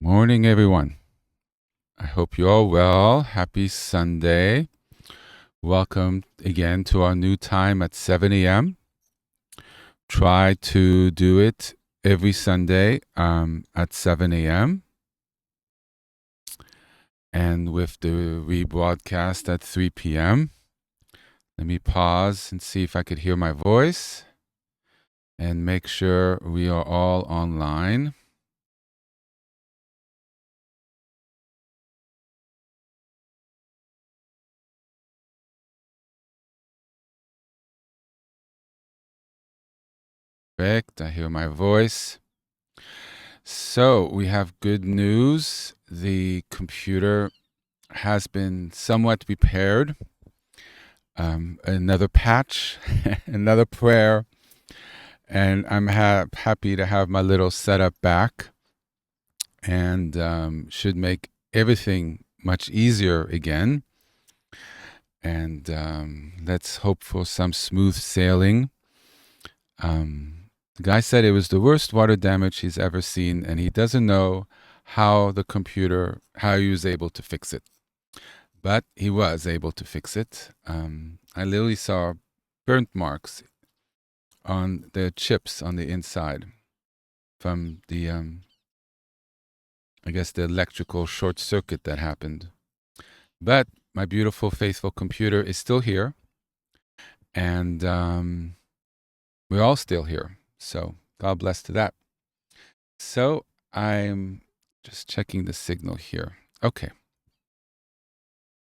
Morning, everyone. I hope you're all well. Happy Sunday. Welcome again to our new time at 7 a.m. Try to do it every Sunday at 7 a.m. and with the rebroadcast at 3 p.m. Let me pause and see if I could hear my voice and make sure we are all online. Perfect. I hear my voice. So we have good news. The computer has been somewhat repaired. Another patch, another prayer, and I'm happy to have my little setup back, and should make everything much easier again. And let's hope for some smooth sailing. The guy said it was the worst water damage he's ever seen, and he doesn't know how he was able to fix it. But he was able to fix it. I literally saw burnt marks on the chips on the inside from the, I guess, the electrical short circuit that happened. But my beautiful, faithful computer is still here, and we're all still here. So God bless to that. So I'm just checking the signal here. Okay.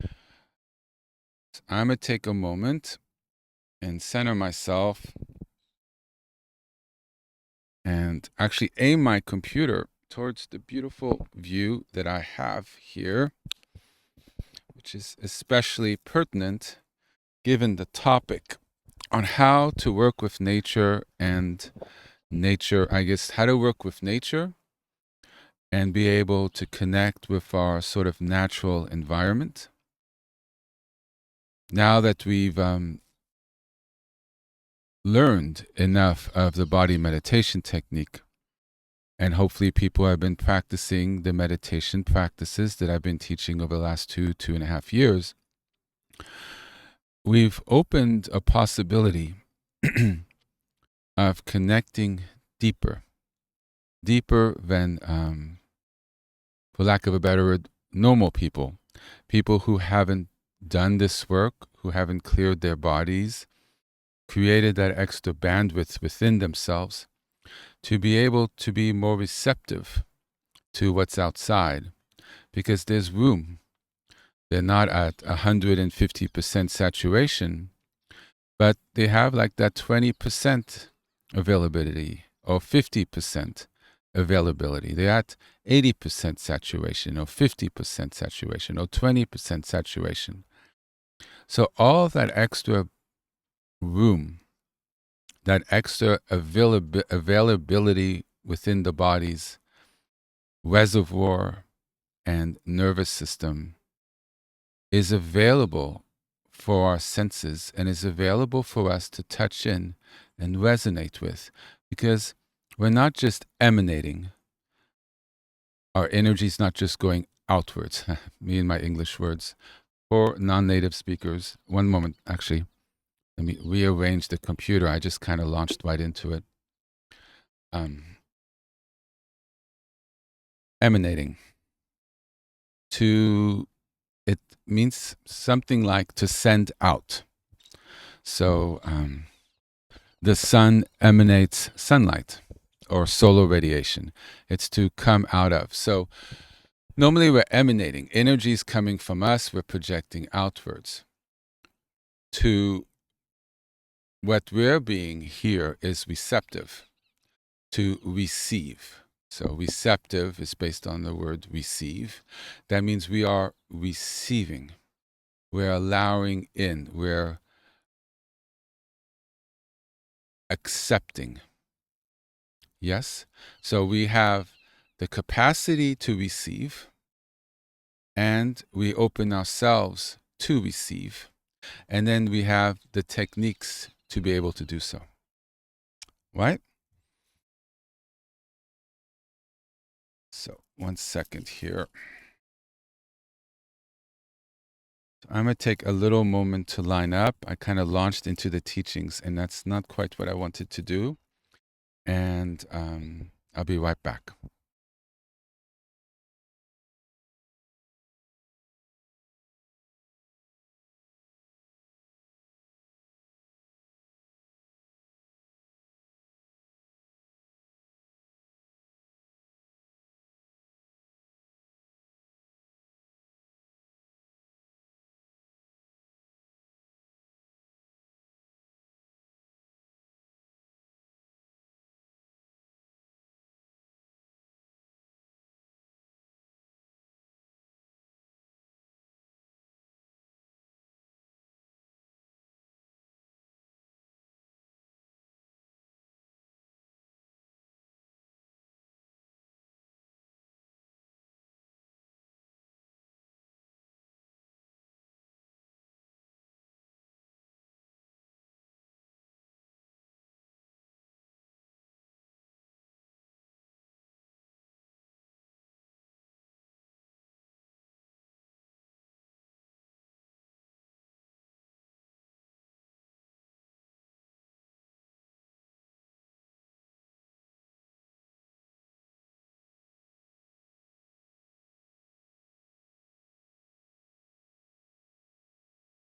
So I'm going to take a moment and center myself and actually aim my computer towards the beautiful view that I have here, which is especially pertinent given the topic on how to work with nature and how to work with nature and be able to connect with our sort of natural environment. Now that we've learned enough of the body meditation technique, and hopefully people have been practicing the meditation practices that I've been teaching over the last 2.5 years, we've opened a possibility of connecting deeper than, for lack of a better word, normal people who haven't done this work, who haven't cleared their bodies, created that extra bandwidth within themselves to be able to be more receptive to what's outside, because there's room. They're not at 150% saturation, but they have like that 20% availability or 50% availability. They're at 80% saturation or 50% saturation or 20% saturation. So all of that extra room, that extra availability within the body's reservoir and nervous system is available for our senses and is available for us to touch in and resonate with, because we're not just emanating. Our energy is not just going outwards. Me and my English words. For non-native speakers, one moment, actually. Let me rearrange the computer. I just kind of launched right into it. Emanating. It means something like to send out. So the sun emanates sunlight or solar radiation. It's to come out of. So normally we're emanating. Energy is coming from us. We're projecting outwards. To what we're being here is receptive, to receive. So receptive is based on the word receive. That means we are receiving. We're allowing in. We're accepting. Yes? So we have the capacity to receive, and we open ourselves to receive. And then we have the techniques to be able to do so. Right? So 1 second here. I'm going to take a little moment to line up. I kind of launched into the teachings, and that's not quite what I wanted to do. And I'll be right back.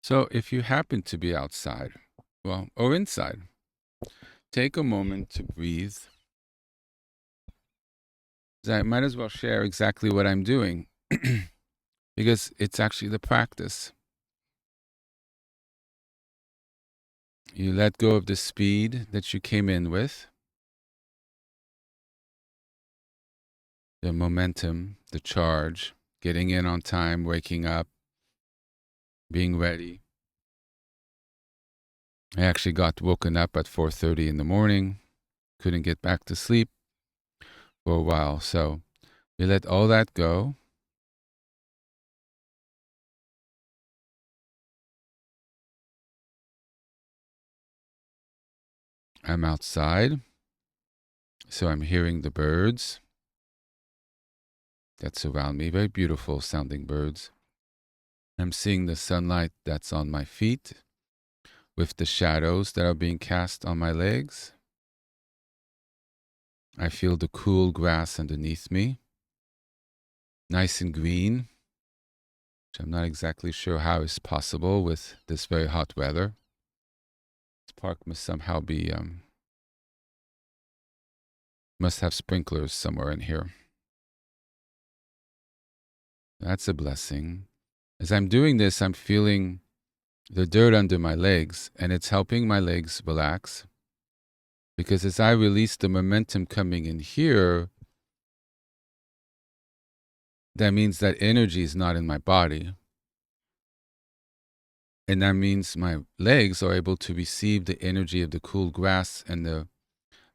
So if you happen to be outside, well, or inside, take a moment to breathe. I might as well share exactly what I'm doing because it's actually the practice. You let go of the speed that you came in with, the momentum, the charge, getting in on time, waking up, being ready. I actually got woken up at 4:30 in the morning, couldn't get back to sleep for a while. So you let all that go. I'm outside, so I'm hearing the birds that surround me, very beautiful sounding birds. I'm seeing the sunlight that's on my feet with the shadows that are being cast on my legs. I feel the cool grass underneath me, nice and green, which I'm not exactly sure how is possible with this very hot weather. This park must somehow be, must have sprinklers somewhere in here. That's a blessing. As I'm doing this, I'm feeling the dirt under my legs, and it's helping my legs relax. Because as I release the momentum coming in here, that means that energy is not in my body. And that means my legs are able to receive the energy of the cool grass and the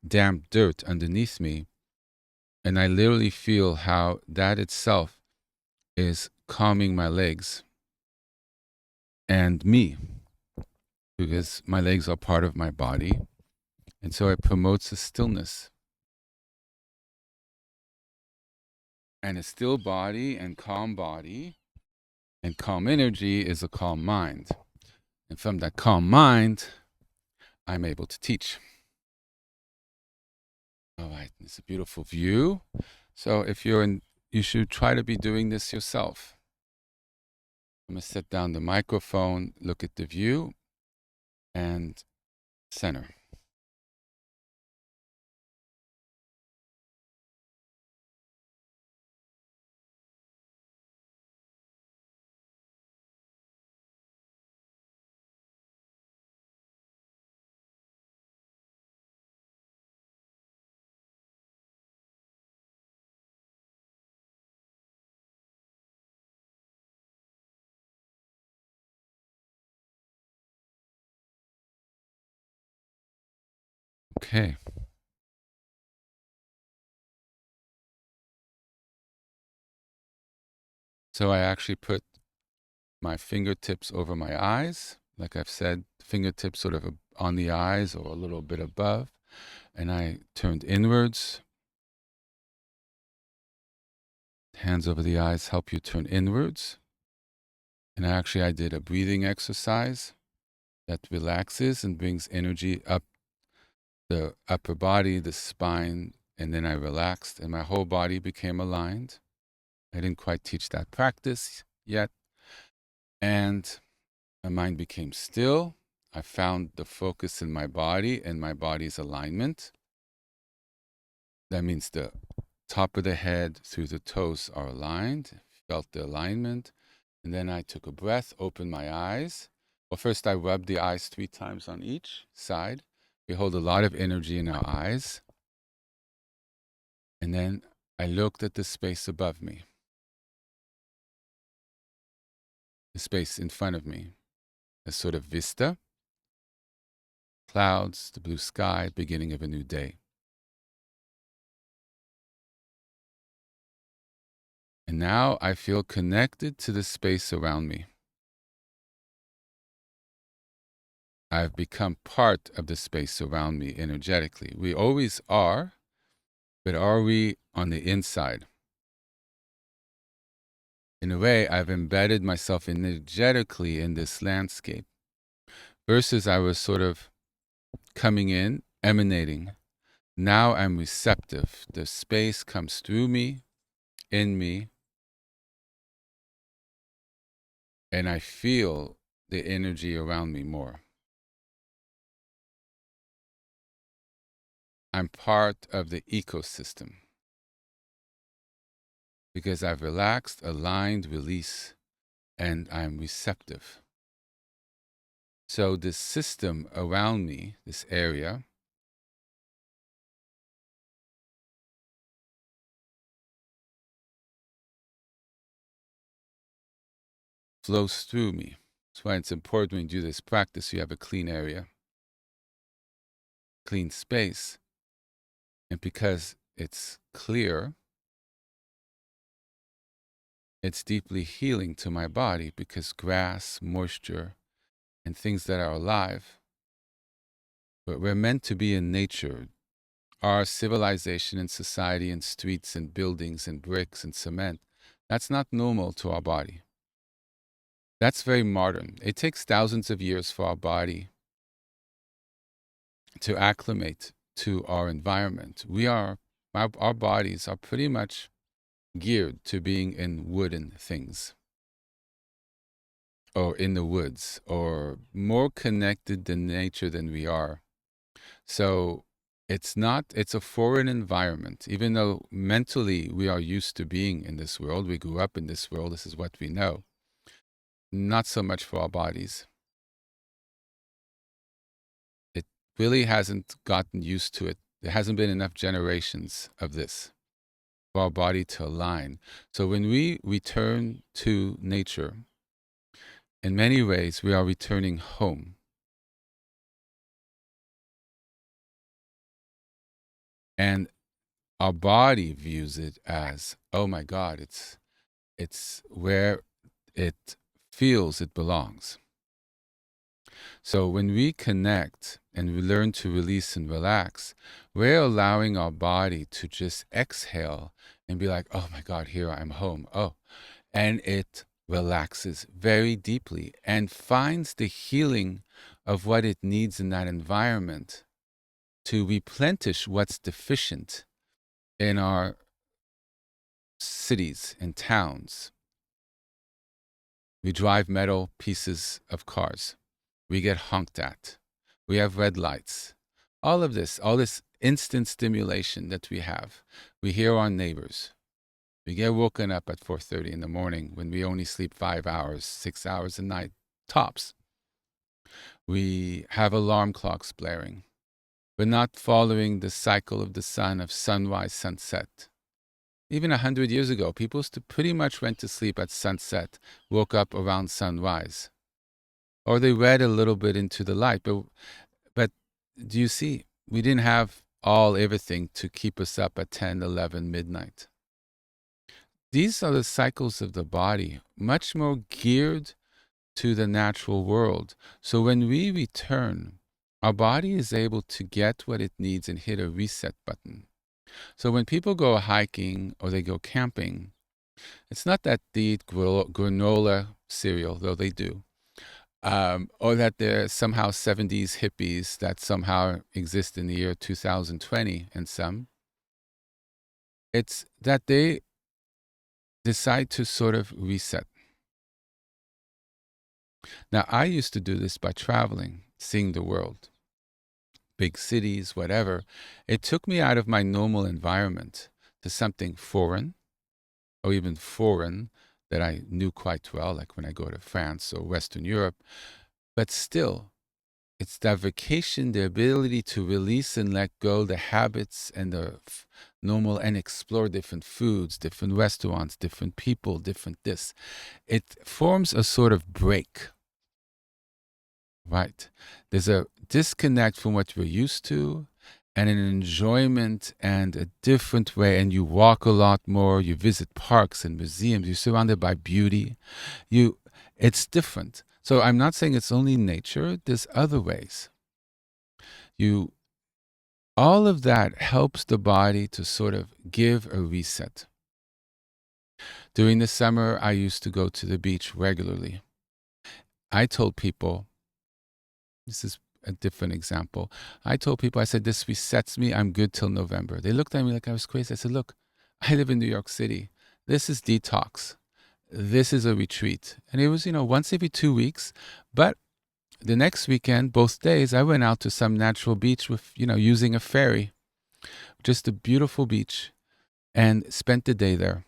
damp dirt underneath me. And I literally feel how that itself is calming my legs and me, because my legs are part of my body. And so it promotes a stillness. And a still body and calm energy is a calm mind. And from that calm mind, I'm able to teach. All right, it's a beautiful view. So if you're in, you should try to be doing this yourself. I'm going to set down the microphone, look at the view, and center. Okay. So I actually put my fingertips over my eyes. Like I've said, fingertips sort of on the eyes or a little bit above. And I turned inwards. Hands over the eyes help you turn inwards. And actually, I did a breathing exercise that relaxes and brings energy up the upper body, the spine, and then I relaxed and my whole body became aligned. I didn't quite teach that practice yet. And my mind became still. I found the focus in my body and my body's alignment. That means the top of the head through the toes are aligned. Felt the alignment. And then I took a breath, opened my eyes. Well, first I rubbed the eyes 3 times on each side. We hold a lot of energy in our eyes. And then I looked at the space above me, the space in front of me, a sort of vista, clouds, the blue sky, beginning of a new day. And now I feel connected to the space around me. I've become part of the space around me energetically. We always are, but are we on the inside? In a way, I've embedded myself energetically in this landscape. Versus I was sort of coming in, emanating. Now I'm receptive. The space comes through me, in me, and I feel the energy around me more. I'm part of the ecosystem because I've relaxed, aligned, released, and I'm receptive. So this system around me, this area, flows through me. That's why it's important when you do this practice, you have a clean area, clean space. And because it's clear, it's deeply healing to my body because grass, moisture, and things that are alive, but we're meant to be in nature. Our civilization and society and streets and buildings and bricks and cement, that's not normal to our body. That's very modern. It takes thousands of years for our body to acclimate to our environment. Our bodies are pretty much geared to being in wooden things or in the woods or more connected to nature than we are. So it's a foreign environment. Even though mentally we are used to being in this world, we grew up in this world, this is what we know. Not so much for our bodies. It really hasn't gotten used to it. There hasn't been enough generations of this for our body to align. So when we return to nature, in many ways, we are returning home. And our body views it as, oh my God, it's where it feels it belongs. So when we connect and we learn to release and relax, we're allowing our body to just exhale and be like, oh my God, here I am home. Oh, and it relaxes very deeply and finds the healing of what it needs in that environment to replenish what's deficient in our cities and towns. We drive metal pieces of cars. We get honked at. We have red lights. All this instant stimulation that we have. We hear our neighbors. We get woken up at 4:30 in the morning when we only sleep 5 hours, 6 hours a night, tops. We have alarm clocks blaring. We're not following the cycle of the sun of sunrise, sunset. Even 100 years ago, people pretty much went to sleep at sunset, woke up around sunrise. Or they read a little bit into the light. But do you see, we didn't have everything to keep us up at 10, 11, midnight. These are the cycles of the body, much more geared to the natural world. So when we return, our body is able to get what it needs and hit a reset button. So when people go hiking or they go camping, It's not that they eat granola cereal, though they do, or that they're somehow 70s hippies that somehow exist in the year 2020 and some. It's that they decide to sort of reset. Now, I used to do this by traveling, seeing the world, big cities, whatever. It took me out of my normal environment to something foreign, or even foreign that I knew quite well, like when I go to France or Western Europe. But still, it's that vacation, the ability to release and let go the habits and the normal and explore different foods, different restaurants, different people, different this. It forms a sort of break, right? There's a disconnect from what we're used to and an enjoyment and a different way. And you walk a lot more, you visit parks and museums, you're surrounded by beauty. It's different. So I'm not saying it's only nature, there's other ways. All of that helps the body to sort of give a reset. During the summer, I used to go to the beach regularly. I told people, this is a different example. I told people, I said, this resets me. I'm good till November. They looked at me like I was crazy. I said, look, I live in New York City. This is detox. This is a retreat. And it was, once every 2 weeks. But the next weekend, both days, I went out to some natural beach with, using a ferry. Just a beautiful beach, and spent the day there,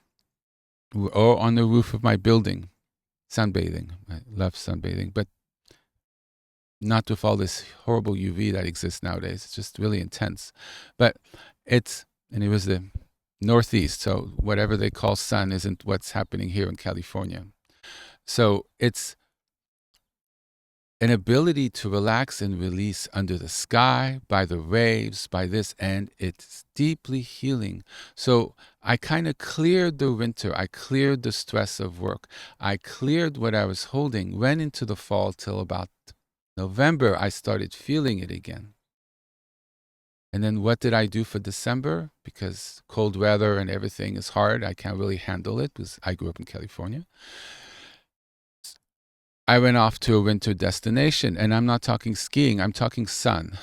or on the roof of my building, sunbathing. I love sunbathing, but not with all this horrible UV that exists nowadays. It's just really intense. But and it was the Northeast, so whatever they call sun isn't what's happening here in California. So it's an ability to relax and release under the sky, by the waves, by this, and it's deeply healing. So I kind of cleared the winter. I cleared the stress of work. I cleared what I was holding, went into the fall till about November. I started feeling it again. And then what did I do for December? Because cold weather and everything is hard. I can't really handle it because I grew up in California. I went off to a winter destination, and I'm not talking skiing, I'm talking sun.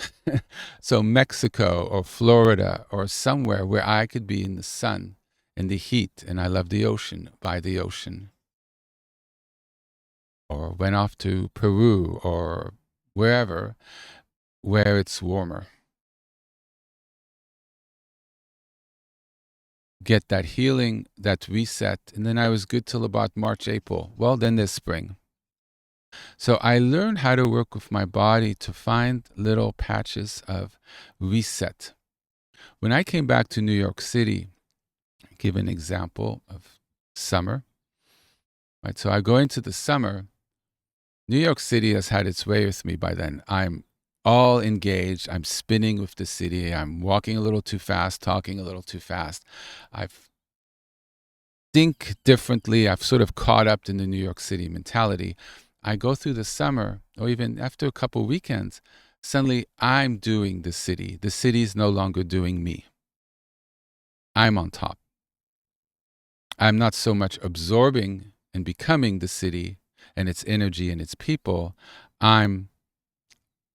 So Mexico or Florida or somewhere where I could be in the sun, in the heat, and I love the ocean, by the ocean. Or went off to Peru or wherever where it's warmer. Get that healing, that reset, and then I was good till about March, April. Well, then there's spring. So I learned how to work with my body to find little patches of reset. When I came back to New York City, I'll give an example of summer. Right, so I go into the summer. New York City has had its way with me by then. I'm all engaged. I'm spinning with the city. I'm walking a little too fast, talking a little too fast. I think differently. I've sort of caught up in the New York City mentality. I go through the summer, or even after a couple weekends, suddenly I'm doing the city. The city's no longer doing me. I'm on top. I'm not so much absorbing and becoming the city and its energy and its people. I'm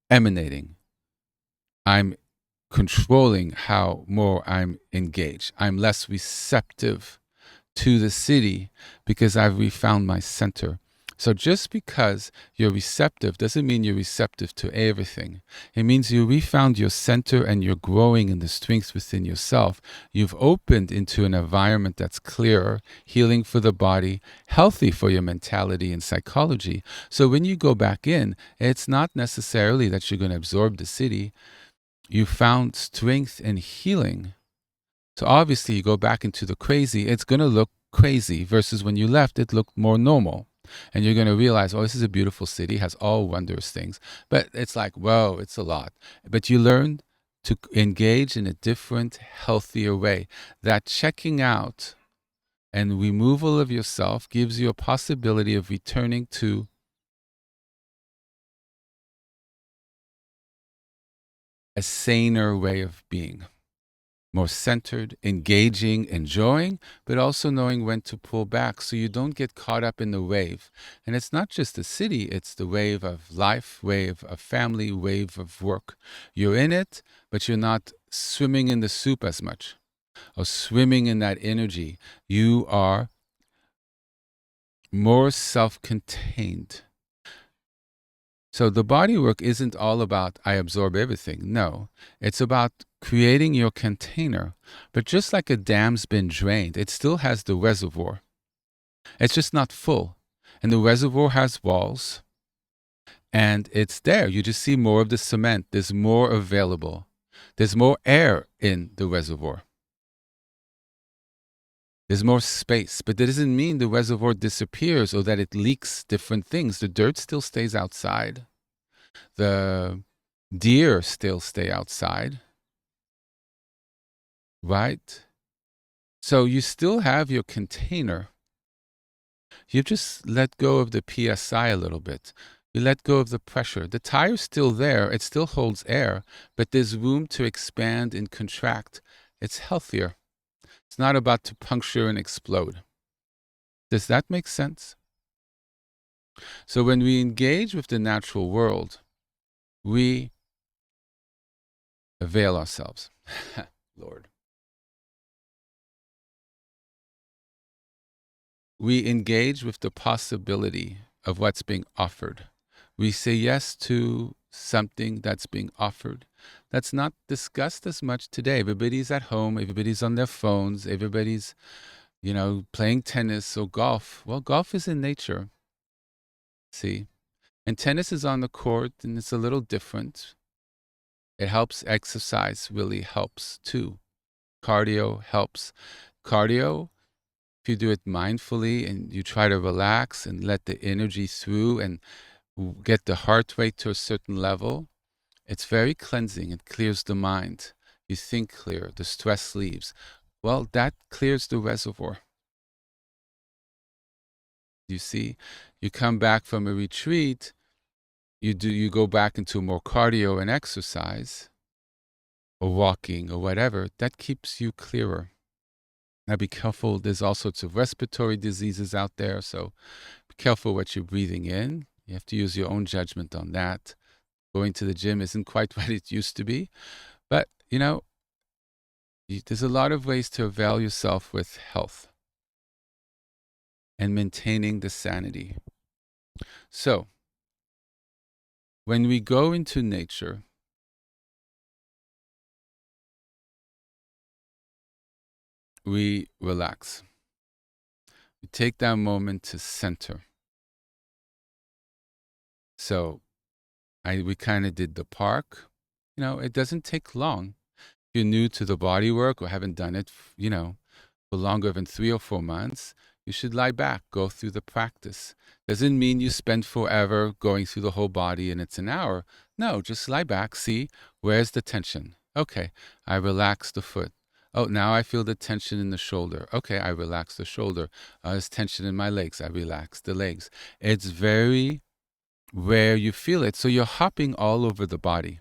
emanating. I'm controlling how more I'm engaged. I'm less receptive to the city because I've refound my center. So just because you're receptive doesn't mean you're receptive to everything. It means you refound your center and you're growing in the strengths within yourself. You've opened into an environment that's clearer, healing for the body, healthy for your mentality and psychology. So when you go back in, it's not necessarily that you're going to absorb the city. You found strength and healing. So obviously you go back into the crazy, it's going to look crazy versus when you left, it looked more normal. And you're going to realize, oh, this is a beautiful city, has all wondrous things. But it's like, whoa, it's a lot. But you learn to engage in a different, healthier way. That checking out and removal of yourself gives you a possibility of returning to a saner way of being. more centered, engaging, enjoying, but also knowing when to pull back so you don't get caught up in the wave. And it's not just the city, it's the wave of life, wave of family, wave of work. You're in it, but you're not swimming in the soup as much or swimming in that energy. You are more self-contained. So the body work isn't all about I absorb everything. No, it's about creating your container. But just like a dam's been drained, it still has the reservoir. It's just not full. And the reservoir has walls, and it's there. You just see more of the cement. There's more available. There's more air in the reservoir. There's more space, but that doesn't mean the reservoir disappears or that it leaks different things. The dirt still stays outside. The deer still stay outside, right? So you still have your container. You just let go of the PSI a little bit. You let go of the pressure. The tire's still there. It still holds air, but there's room to expand and contract. It's healthier. It's not about to puncture and explode. Does that make sense? So when we engage with the natural world, we avail ourselves. Lord. We engage with the possibility of what's being offered. We say yes to something that's being offered. That's not discussed as much today. Everybody's at home. Everybody's on their phones. Everybody's, playing tennis or golf. Well, golf is in nature, see? And tennis is on the court, and it's a little different. It helps. Exercise really helps too. Cardio helps. Cardio, if you do it mindfully and you try to relax and let the energy through and get the heart rate to a certain level, it's very cleansing. It clears the mind. You think clear. The stress leaves. Well, that clears the reservoir. You see, you come back from a retreat, you go back into more cardio and exercise or walking or whatever, that keeps you clearer. Now be careful, there's all sorts of respiratory diseases out there, so be careful what you're breathing in. You have to use your own judgment on that. Going to the gym isn't quite what it used to be, but there's a lot of ways to avail yourself with health and maintaining the sanity. So, when we go into nature, we relax. We take that moment to center. So, we kind of did the park. It doesn't take long. If you're new to the body work or haven't done it, for longer than 3 or 4 months, you should lie back, go through the practice. Doesn't mean you spend forever going through the whole body and it's an hour. No, just lie back, see, where's the tension? Okay, I relax the foot. Oh, now I feel the tension in the shoulder. Okay, I relax the shoulder. There's tension in my legs. I relax the legs. It's very where you feel it. So you're hopping all over the body.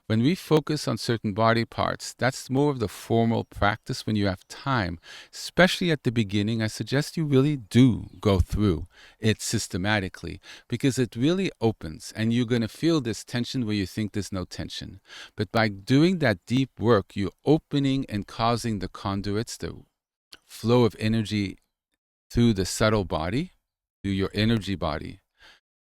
When we focus on certain body parts, that's more of the formal practice when you have time. Especially at the beginning, I suggest you really do go through it systematically because it really opens and you're going to feel this tension where you think there's no tension. But by doing that deep work, you're opening and causing the conduits, the flow of energy through the subtle body, through your energy body.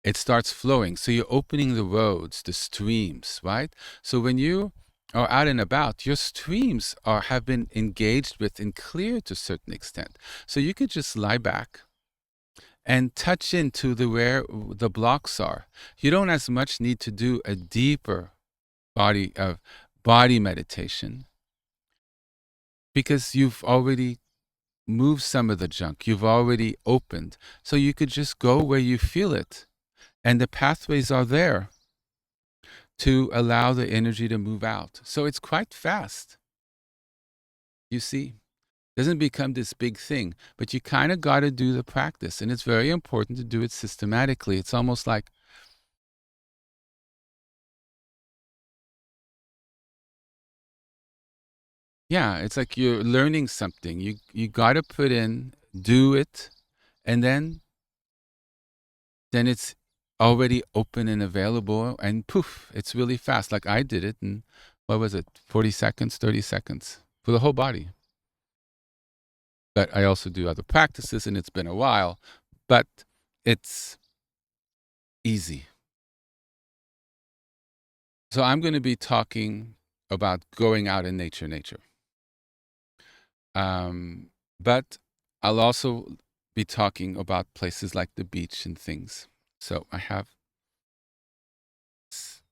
It starts flowing. So you're opening the roads, the streams, right? So when you are out and about, your streams have been engaged with and cleared to a certain extent. So you could just lie back and touch into where the blocks are. You don't as much need to do a deeper body meditation because you've already moved some of the junk. You've already opened. So you could just go where you feel it. And the pathways are there to allow the energy to move out. So it's quite fast. You see, it doesn't become this big thing, but you kind of got to do the practice. And it's very important to do it systematically. It's almost like, Yeah, it's like you're learning something. You got to put in, do it, and then it's already open and available, and poof, it's really fast. Like I did it in, what was it, 40 seconds, 30 seconds for the whole body. But I also do other practices, and it's been a while, but it's easy. So I'm going to be talking about going out in nature. But I'll also be talking about places like the beach and things. So I have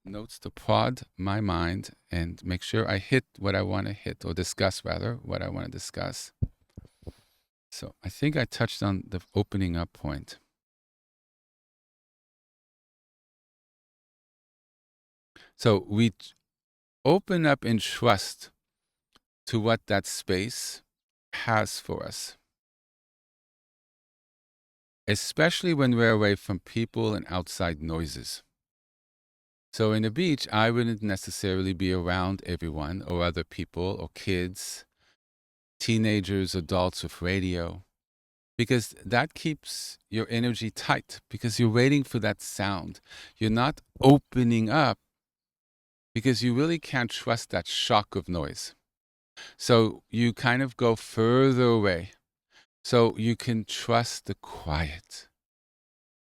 notes to prod my mind and make sure I hit what I want to hit, or discuss rather, what I want to discuss. So I think I touched on the opening up point. So we open up in trust to what that space has for us, especially when we're away from people and outside noises. So in the beach, I wouldn't necessarily be around everyone or other people or kids, teenagers, adults with radio, because that keeps your energy tight, because you're waiting for that sound. You're not opening up because you really can't trust that shock of noise. So you kind of go further away so you can trust the quiet.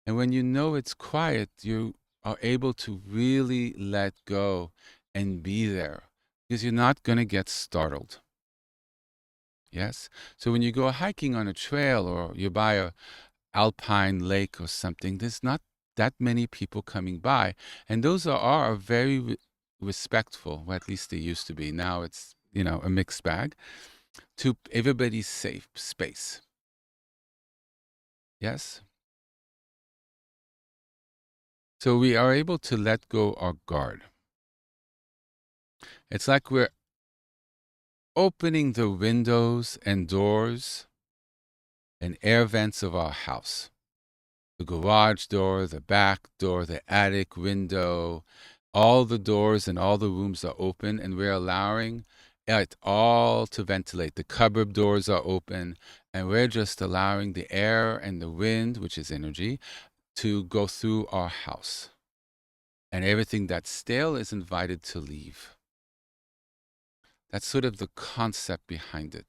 And when you know it's quiet, you are able to really let go and be there because you're not going to get startled. Yes? So when you go hiking on a trail or you're by a alpine lake or something, there's not that many people coming by. And those are very respectful, or at least they used to be. Now it's, a mixed bag, to everybody's safe space. Yes? So we are able to let go our guard. It's like we're opening the windows and doors and air vents of our house. The garage door, the back door, the attic window, all the doors and all the rooms are open, and we're allowing it all to ventilate. The cupboard doors are open, and we're just allowing the air and the wind, which is energy, to go through our house. And everything that's stale is invited to leave. That's sort of the concept behind it.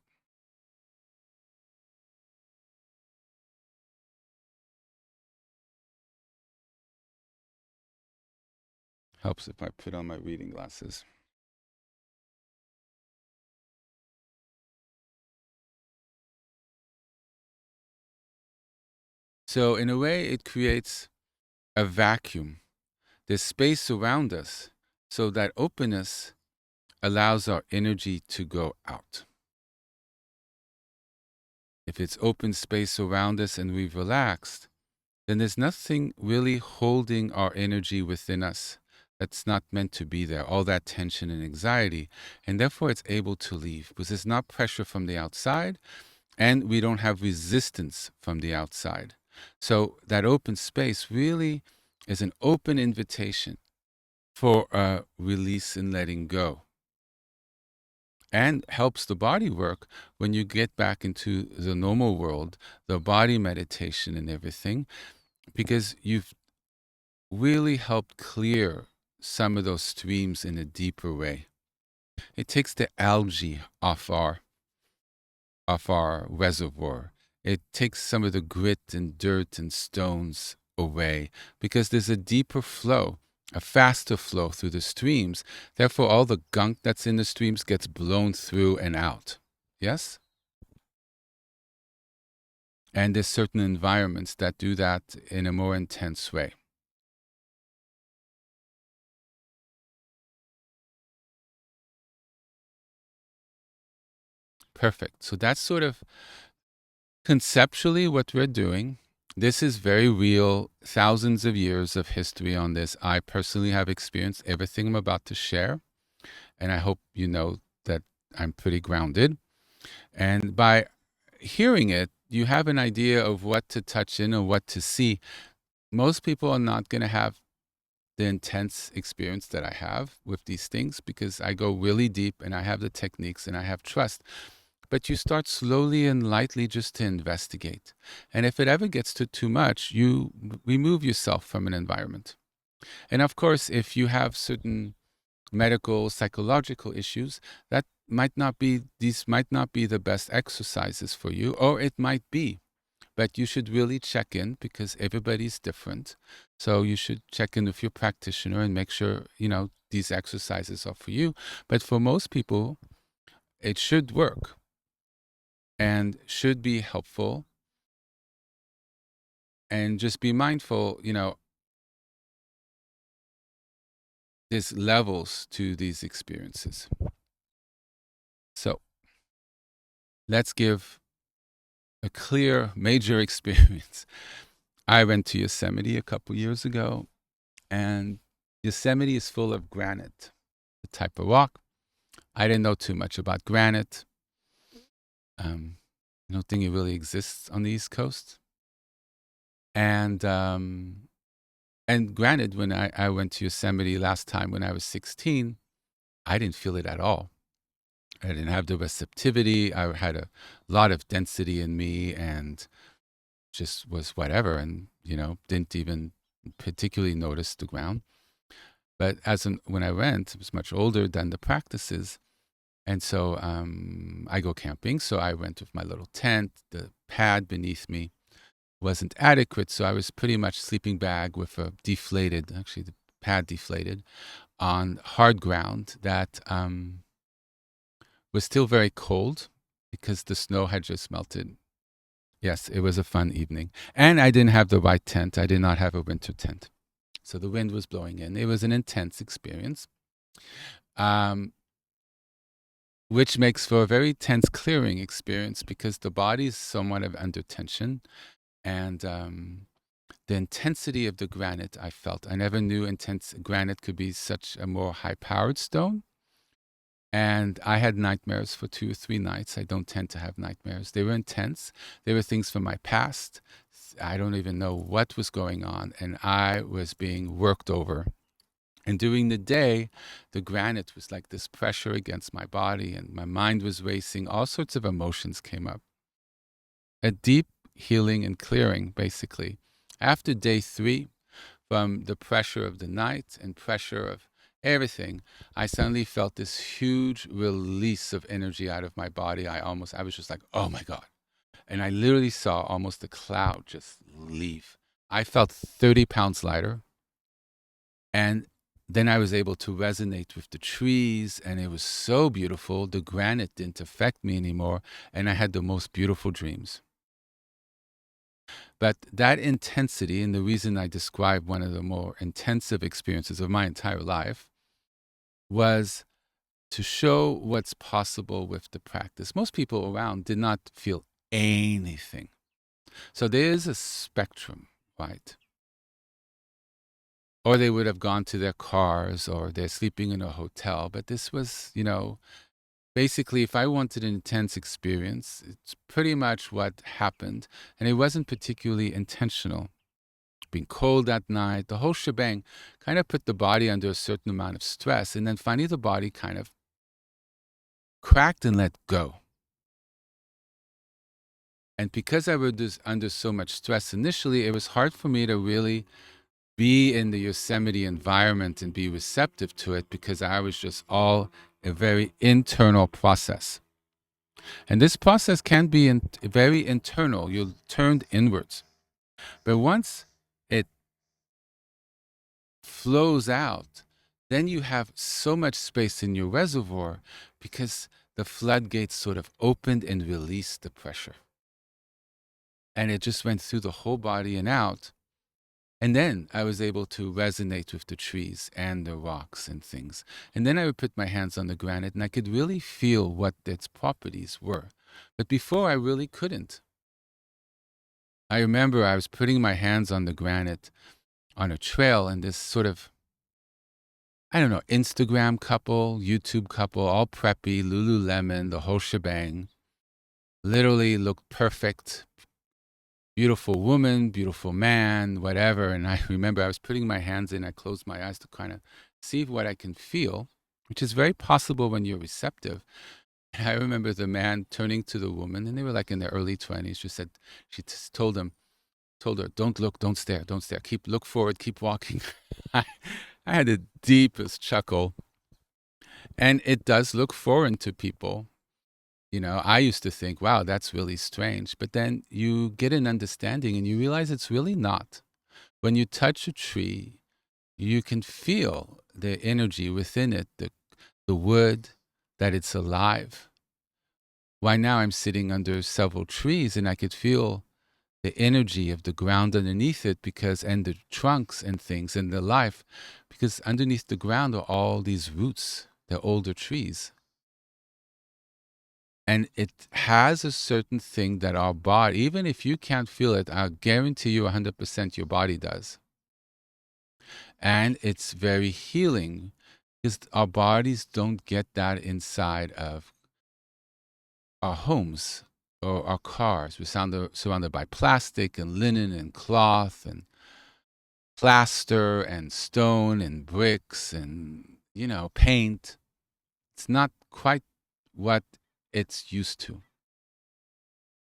Helps if I put on my reading glasses. So in a way, it creates a vacuum. There's space around us, so that openness allows our energy to go out. If it's open space around us and we've relaxed, then there's nothing really holding our energy within us that's not meant to be there, all that tension and anxiety, and therefore it's able to leave because there's not pressure from the outside and we don't have resistance from the outside. So that open space really is an open invitation for a release and letting go, and helps the body work when you get back into the normal world, the body meditation and everything, because you've really helped clear some of those streams in a deeper way. It takes the algae off our reservoir. It takes some of the grit and dirt and stones away because there's a deeper flow, a faster flow through the streams. Therefore, all the gunk that's in the streams gets blown through and out. Yes? And there's certain environments that do that in a more intense way. Perfect. So that's sort of conceptually what we're doing. This is very real, thousands of years of history on this. I personally have experienced everything I'm about to share, and I hope you know that I'm pretty grounded. And by hearing it, you have an idea of what to touch in or what to see. Most people are not going to have the intense experience that I have with these things, because I go really deep and I have the techniques and I have trust. But you start slowly and lightly just to investigate. And if it ever gets to too much, you remove yourself from an environment. And of course, if you have certain medical, psychological issues, these might not be the best exercises for you, or it might be. But you should really check in, because everybody's different. So you should check in with your practitioner and make sure, these exercises are for you. But for most people, it should work and should be helpful. And just be mindful, there's levels to these experiences. So let's give a clear major experience. I went to Yosemite a couple years ago, and Yosemite is full of granite, the type of rock. I didn't know too much about granite. I don't think it really exists on the East Coast. And granted, when I went to Yosemite last time when I was 16, I didn't feel it at all. I didn't have the receptivity. I had a lot of density in me and just was whatever, and, didn't even particularly notice the ground. But when I went, I was much older than the practices. And so I go camping. So I went with my little tent. The pad beneath me wasn't adequate. So I was pretty much sleeping bag with the pad deflated on hard ground that was still very cold because the snow had just melted. Yes, it was a fun evening. And I didn't have the right tent. I did not have a winter tent. So the wind was blowing in. It was an intense experience, which makes for a very tense clearing experience, because the body is somewhat under tension. And the intensity of the granite I felt. I never knew granite could be such a more high-powered stone. And I had nightmares for 2 or 3 nights. I don't tend to have nightmares. They were intense. They were things from my past. I don't even know what was going on. And I was being worked over. And during the day, the granite was like this pressure against my body, and my mind was racing. All sorts of emotions came up. A deep healing and clearing, basically. After day 3, from the pressure of the night and pressure of everything, I suddenly felt this huge release of energy out of my body. I was just like, oh my God. And I literally saw almost a cloud just leave. I felt 30 pounds lighter. And then I was able to resonate with the trees, and it was so beautiful. The granite didn't affect me anymore, and I had the most beautiful dreams. But that intensity, and the reason I describe one of the more intensive experiences of my entire life, was to show what's possible with the practice. Most people around did not feel anything. So there is a spectrum, right? Or they would have gone to their cars, or they're sleeping in a hotel. But this was, basically, if I wanted an intense experience, it's pretty much what happened. And it wasn't particularly intentional. Being cold at night, the whole shebang kind of put the body under a certain amount of stress. And then finally the body kind of cracked and let go. And because I was under so much stress initially, it was hard for me to really be in the Yosemite environment and be receptive to it, because I was just all a very internal process. And this process can be very internal. You're turned inwards. But once it flows out, then you have so much space in your reservoir, because the floodgates sort of opened and released the pressure. And it just went through the whole body and out. And then I was able to resonate with the trees and the rocks and things. And then I would put my hands on the granite, and I could really feel what its properties were. But before, I really couldn't. I remember I was putting my hands on the granite on a trail, and this sort of, I don't know, Instagram couple, YouTube couple, all preppy, Lululemon, the whole shebang, literally looked perfect. beautiful woman, beautiful man, whatever. And I remember I was putting my hands in, I closed my eyes to kind of see what I can feel, which is very possible when you're receptive. And I remember the man turning to the woman, and they were like in their early 20s. She told her, don't look, don't stare, don't stare. Look forward, keep walking. I, I had the deepest chuckle. And it does look foreign to people. You know, I used to think, wow, that's really strange. But then you get an understanding and you realize it's really not. When you touch a tree, you can feel the energy within it, the wood, that it's alive. Why now I'm sitting under several trees and I could feel the energy of the ground underneath it and the trunks and things and the life, because underneath the ground are all these roots, the older trees. And it has a certain thing that our body, even if you can't feel it, I guarantee you 100% your body does. And it's very healing because our bodies don't get that inside of our homes or our cars. We're surrounded by plastic and linen and cloth and plaster and stone and bricks and, paint. It's not quite what it's used to.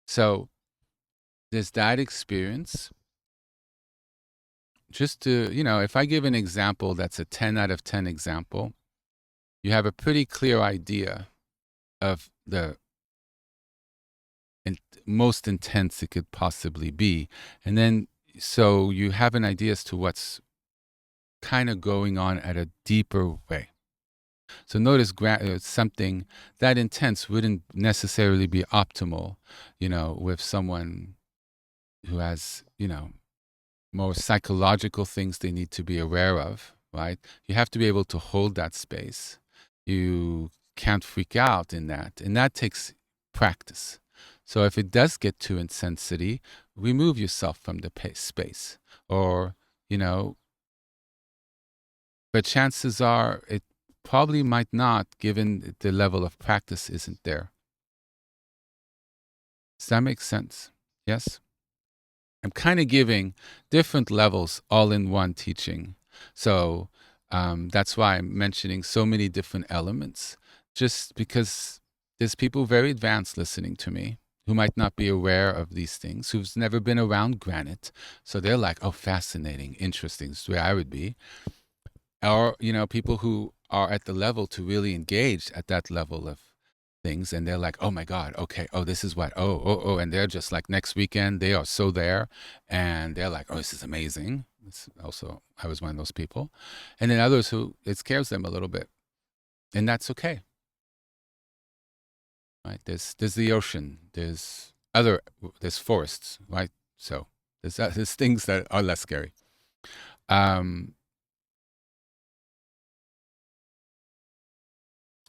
So there's that experience. Just to, if I give an example that's a 10 out of 10 example, you have a pretty clear idea of the most intense it could possibly be. And then, so you have an idea as to what's kind of going on at a deeper way. So notice something that intense wouldn't necessarily be optimal, with someone who has, more psychological things they need to be aware of, right? You have to be able to hold that space. You can't freak out in that. And that takes practice. So if it does get to intensity, remove yourself from the space. Or, but chances are it probably might not, given the level of practice isn't there. Does that make sense? Yes? I'm kind of giving different levels all in one teaching. So that's why I'm mentioning so many different elements, just because there's people very advanced listening to me who might not be aware of these things, who's never been around granite. So they're like, oh, fascinating, interesting. It's where I would be. Or, people who are at the level to really engage at that level of things, and they're like, oh my God, okay, oh, this is what, oh, and they're just like next weekend, they are so there, and they're like, oh, this is amazing. It's also, I was one of those people. And then others who it scares them a little bit, and that's okay, right? There's the ocean, there's forests, right? So there's things that are less scary.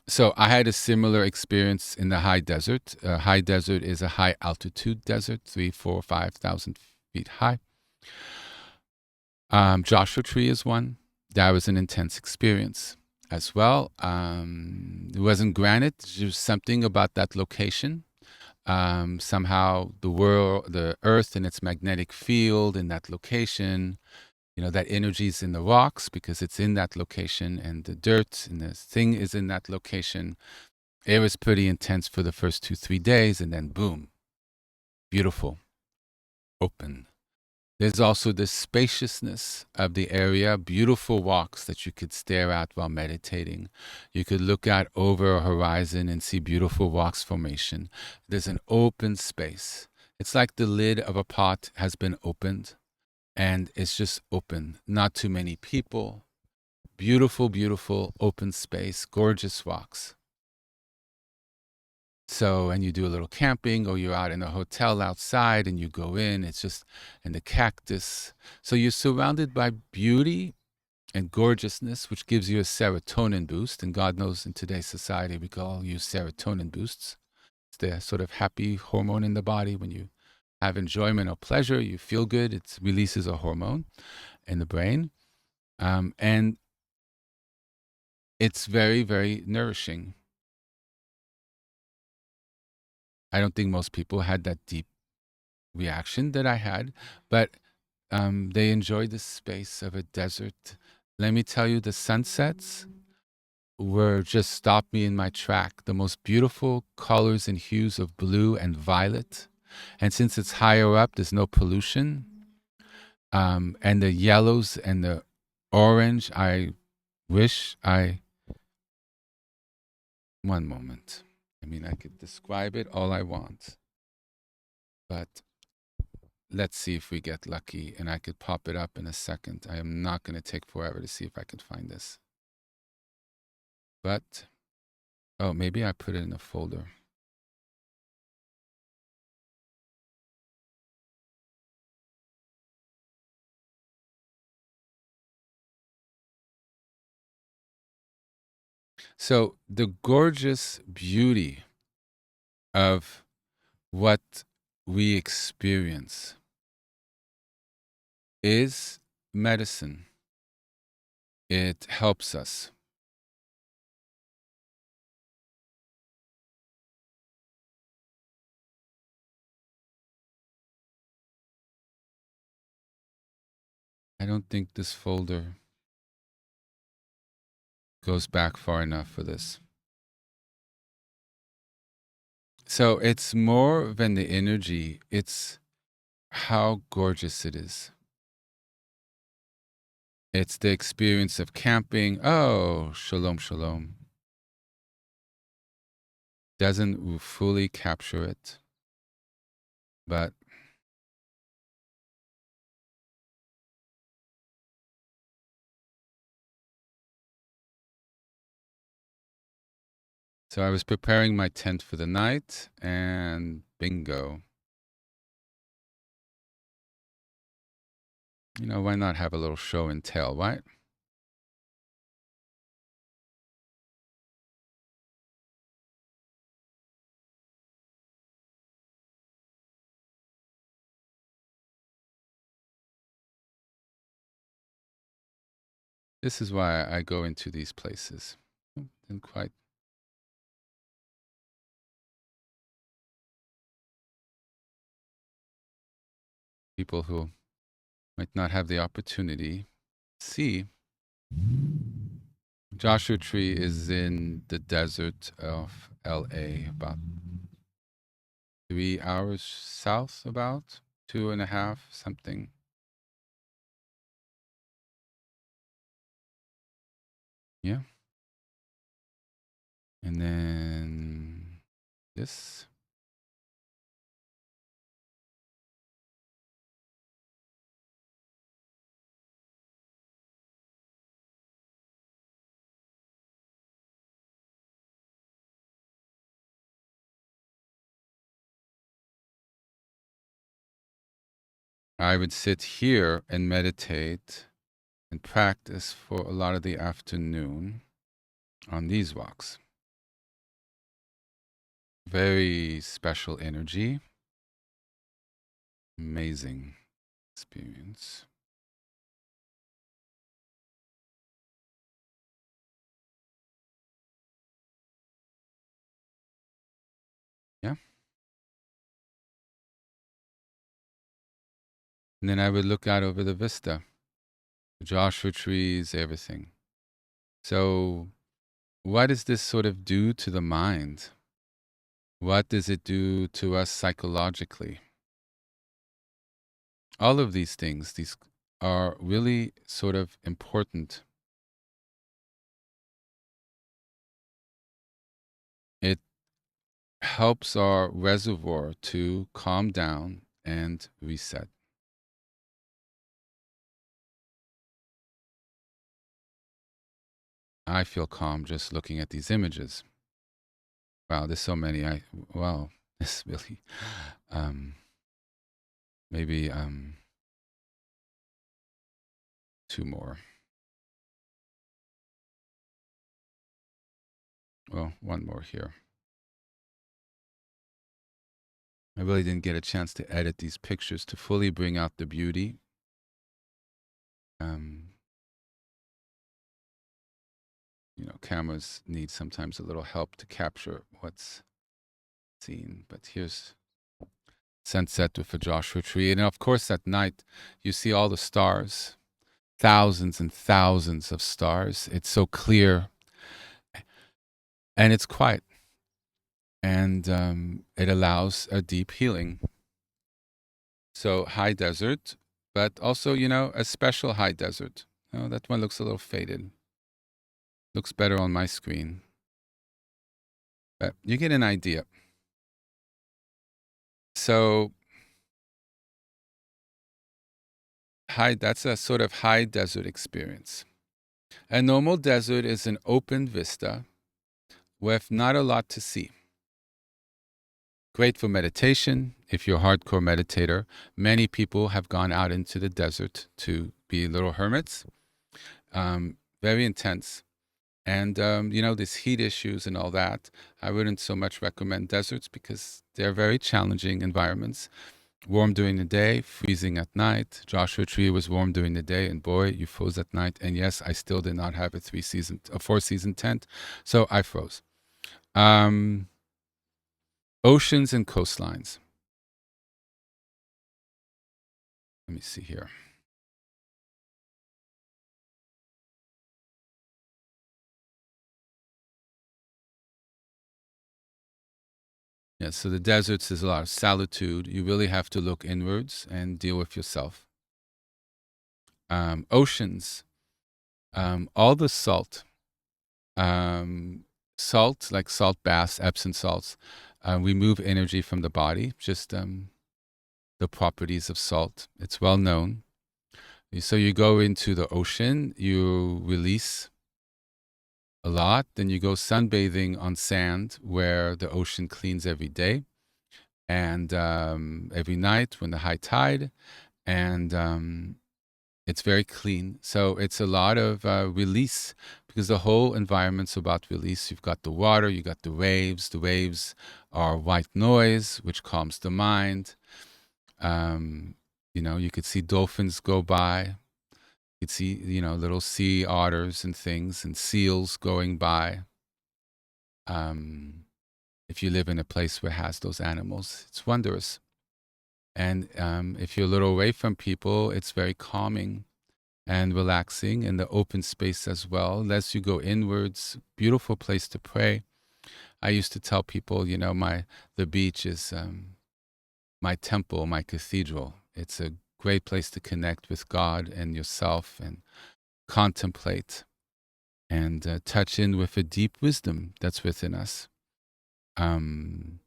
So I had a similar experience in the high desert. High desert is a high altitude desert, 3, 4, 5,000 feet high. Joshua Tree is one. That was an intense experience as well. It wasn't granite. There was something about that location. Somehow the earth and its magnetic field in that location, that energy is in the rocks because it's in that location, and the dirt and the thing is in that location. It was pretty intense for the first 2, 3 days, and then boom, beautiful, open. There's also the spaciousness of the area, beautiful walks that you could stare at while meditating. You could look out over a horizon and see beautiful rocks formation. There's an open space. It's like the lid of a pot has been opened, and it's just open. Not too many people. Beautiful, beautiful open space, gorgeous rocks. So, and you do a little camping, or you're out in a hotel outside and you go in, it's just, and the cactus. So you're surrounded by beauty and gorgeousness, which gives you a serotonin boost. And God knows in today's society, we can all use serotonin boosts. It's the sort of happy hormone in the body. When you have enjoyment or pleasure, you feel good. It releases a hormone in the brain. And it's very, very nourishing. I don't think most people had that deep reaction that I had, but they enjoyed the space of a desert. Let me tell you, the sunsets were just stopped me in my track. The most beautiful colors and hues of blue and violet. And since it's higher up, there's no pollution. And the yellows and the orange, I wish I. One moment. I mean, I could describe it all I want. But let's see if we get lucky and I could pop it up in a second. I am not going to take forever to see if I could find this. But, oh, maybe I put it in a folder. So, the gorgeous beauty of what we experience is medicine. It helps us. I don't think this folder goes back far enough for this. So it's more than the energy, it's how gorgeous it is. It's the experience of camping. Oh, shalom, shalom. Doesn't fully capture it, but so I was preparing my tent for the night and bingo. You know, why not have a little show and tell, right? This is why I go into these places. And quite people who might not have the opportunity see. Joshua Tree is in the desert of LA, about 3 hours south, about 2.5, something. Yeah. And then this. I would sit here and meditate and practice for a lot of the afternoon on these walks. Very special energy. Amazing experience. Yeah. And then I would look out over the vista, the Joshua trees, everything. So, what does this sort of do to the mind? What does it do to us psychologically? All of these things, these are really sort of important. It helps our reservoir to calm down and reset. I feel calm just looking at these images. Wow, there's so many. Wow, this really, um, maybe two more. Well, one more here. I really didn't get a chance to edit these pictures to fully bring out the beauty. You know, cameras need sometimes a little help to capture what's seen, but here's sunset with a Joshua tree. And of course, at night, you see all the stars, thousands and thousands of stars. It's so clear and it's quiet. And it allows a deep healing. So high desert, but also, a special high desert. That one looks a little faded. Looks better on my screen. But you get an idea. So that's a sort of high desert experience. A normal desert is an open vista with not a lot to see. Great for meditation. If you're a hardcore meditator, many people have gone out into the desert to be little hermits. Very intense. And, these heat issues and all that, I wouldn't so much recommend deserts because they're very challenging environments. Warm during the day, freezing at night. Joshua Tree was warm during the day, and boy, you froze at night. And yes, I still did not have a 4-season tent, so I froze. Oceans and coastlines. Let me see here. Yeah, so the deserts is a lot of solitude. You really have to look inwards and deal with yourself. Oceans, all the salt, salt like salt baths, Epsom salts, remove energy from the body. Just the properties of salt. It's well known. So you go into the ocean, you release a lot, then you go sunbathing on sand where the ocean cleans every day and every night when the high tide, and it's very clean. So it's a lot of release because the whole environment's about release. You've got the water, you got the waves. The waves are white noise, which calms the mind. You could see dolphins go by. You'd see, little sea otters and things and seals going by. If you live in a place where it has those animals, it's wondrous. And if you're a little away from people, it's very calming and relaxing in the open space as well. Lets you go inwards, beautiful place to pray. I used to tell people, the beach is my temple, my cathedral. It's a great place to connect with God and yourself and contemplate and touch in with a deep wisdom that's within us. And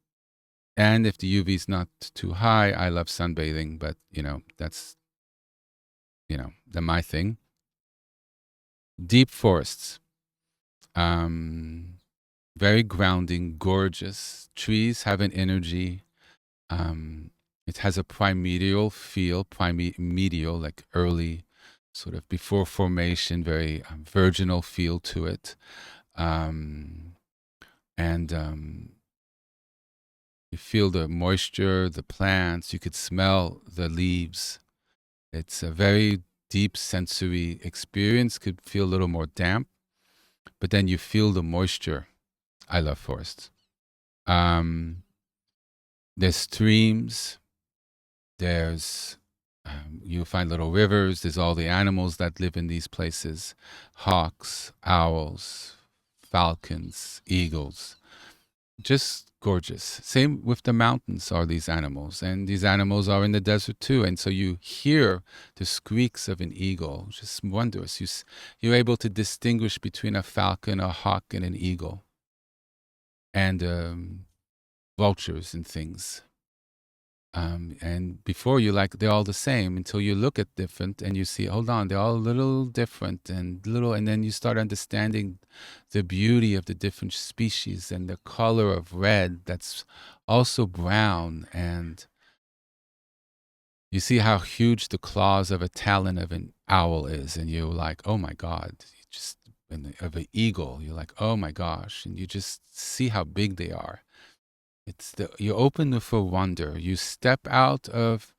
if the UV is not too high, I love sunbathing, but, that's, my thing. Deep forests. Very grounding, gorgeous. Trees have an energy. It has a primordial feel, primordial, like early, sort of before formation, very virginal feel to it. And you feel the moisture, the plants, you could smell the leaves. It's a very deep sensory experience, could feel a little more damp, but then you feel the moisture. I love forests. There's streams. There's, you'll find little rivers. There's all the animals that live in these places. Hawks, owls, falcons, eagles. Just gorgeous. Same with the mountains are these animals. And these animals are in the desert too. And so you hear the squeaks of an eagle. Just wondrous. You're able to distinguish between a falcon, a hawk, and an eagle. And vultures and things. And before they're all the same until you look at different and you see, hold on, they're all a little different and then you start understanding the beauty of the different species and the color of red that's also brown. And you see how huge the claws of a talon of an owl is. And you're like, oh my God, of an eagle, you're like, oh my gosh. And you just see how big they are. You open for wonder. You step out of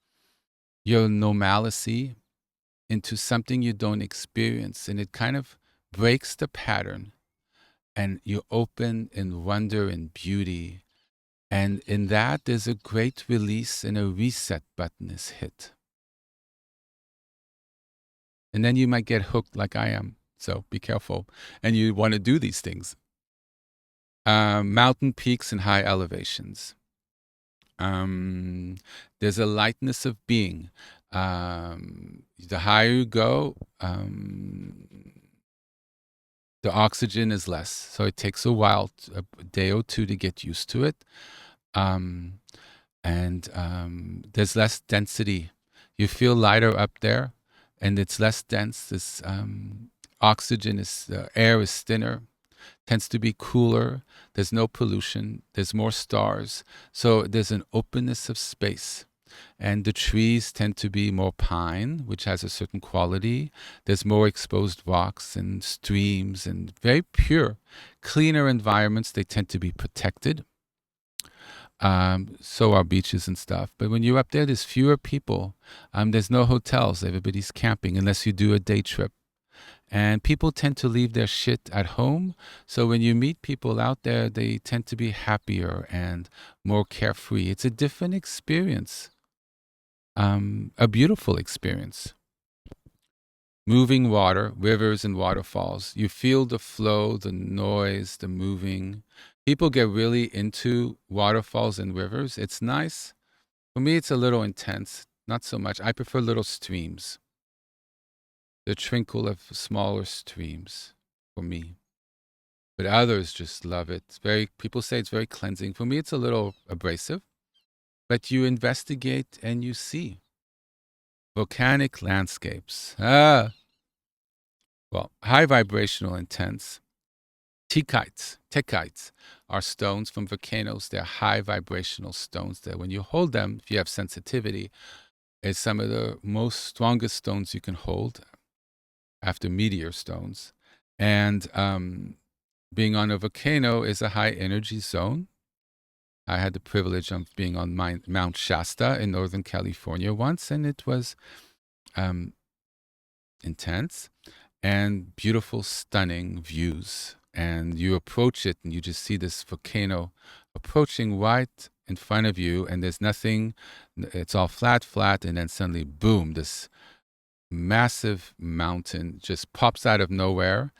your normalcy into something you don't experience, and it kind of breaks the pattern. And you open in wonder and beauty And in that, there's a great release and a reset button is hit. And then you might get hooked like I am. So be careful. And you want to do these things. Mountain peaks and high elevations. There's a lightness of being. The higher you go, the oxygen is less. So it takes a while, a day or two to get used to it. There's less density. You feel lighter up there, and it's less dense. This oxygen is, the air is thinner, tends to be cooler. There's no pollution. There's more stars. So there's an openness of space. And the trees tend to be more pine, which has a certain quality. There's more exposed rocks and streams and very pure, cleaner environments. They tend to be protected. So are beaches and stuff. But when you're up there, there's fewer people. There's no hotels. Everybody's camping unless you do a day trip. And people tend to leave their shit at home. So when you meet people out there, they tend to be happier and more carefree. It's a different experience. A beautiful experience. Moving water, rivers and waterfalls. You feel the flow, the noise, the moving. People get really into waterfalls and rivers. It's nice. For me, it's a little intense. Not so much. I prefer little streams. The trickle of smaller streams for me. But others just love it. People say it's very cleansing. For me, it's a little abrasive. But you investigate and you see. Volcanic landscapes. Well, high vibrational intense. Techites are stones from volcanoes. They're high vibrational stones that when you hold them, if you have sensitivity, it's some of the most strongest stones you can hold after meteor stones. And being on a volcano is a high energy zone. I had the privilege of being on Mount Shasta in Northern California once, and it was intense and beautiful, stunning views. And you approach it and you just see this volcano approaching right in front of you, and there's nothing, it's all flat, and then suddenly, boom, this massive mountain just pops out of nowhere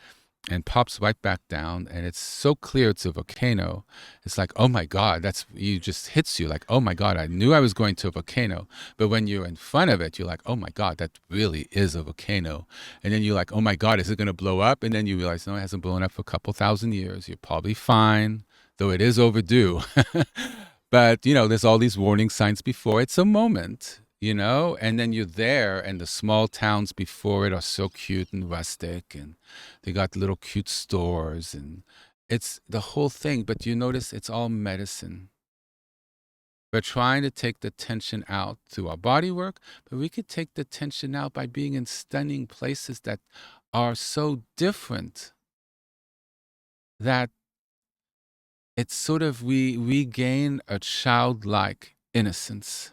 and pops right back down, and it's so clear it's a volcano. It's like, oh my God, you just hits you like, oh my God, I knew I was going to a volcano. But when you're in front of it, you're like, oh my God, that really is a volcano. And then you're like, oh my God, is it going to blow up? And then you realize, no, it hasn't blown up for a couple thousand years. You're probably fine, though it is overdue. But, there's all these warning signs before. It's a moment. And then you're there, and the small towns before it are so cute and rustic, and they got little cute stores, and it's the whole thing. But you notice it's all medicine. We're trying to take the tension out through our body work, but we could take the tension out by being in stunning places that are so different that it's sort of we regain a childlike innocence.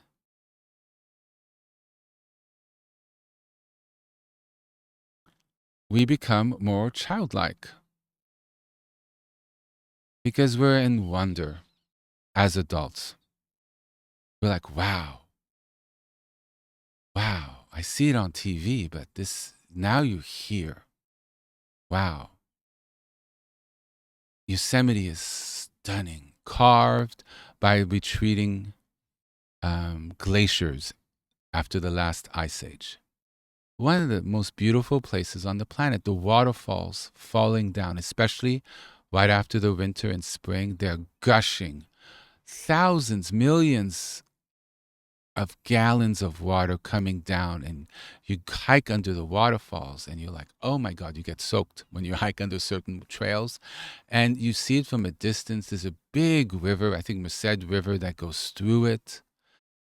We become more childlike because we're in wonder as adults. We're like, wow, I see it on TV, but now you're here. Wow. Yosemite is stunning, carved by retreating glaciers after the last ice age. One of the most beautiful places on the planet, the waterfalls falling down, especially right after the winter and spring, they're gushing. Thousands, millions of gallons of water coming down, and you hike under the waterfalls and you're like, oh my God, you get soaked when you hike under certain trails. And you see it from a distance. There's a big river, I think Merced River, that goes through it.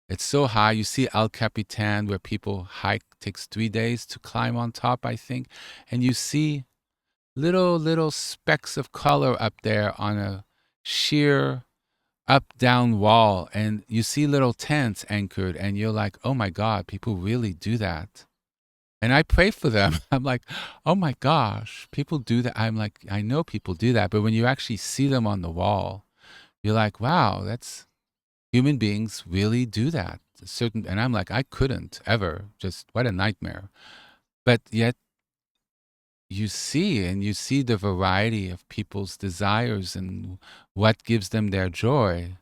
It's so high. You see El Capitan, where people hike, takes 3 days to climb on top, I think. And you see little specks of color up there on a sheer up-down wall. And you see little tents anchored, and you're like, oh my God, people really do that. And I pray for them. I'm like, oh my gosh, people do that. I'm like, I know people do that. But when you actually see them on the wall, You're like, wow, that's human beings really do that. And I'm like, I couldn't ever. Just what a nightmare. But yet you see the variety of people's desires and what gives them their joy.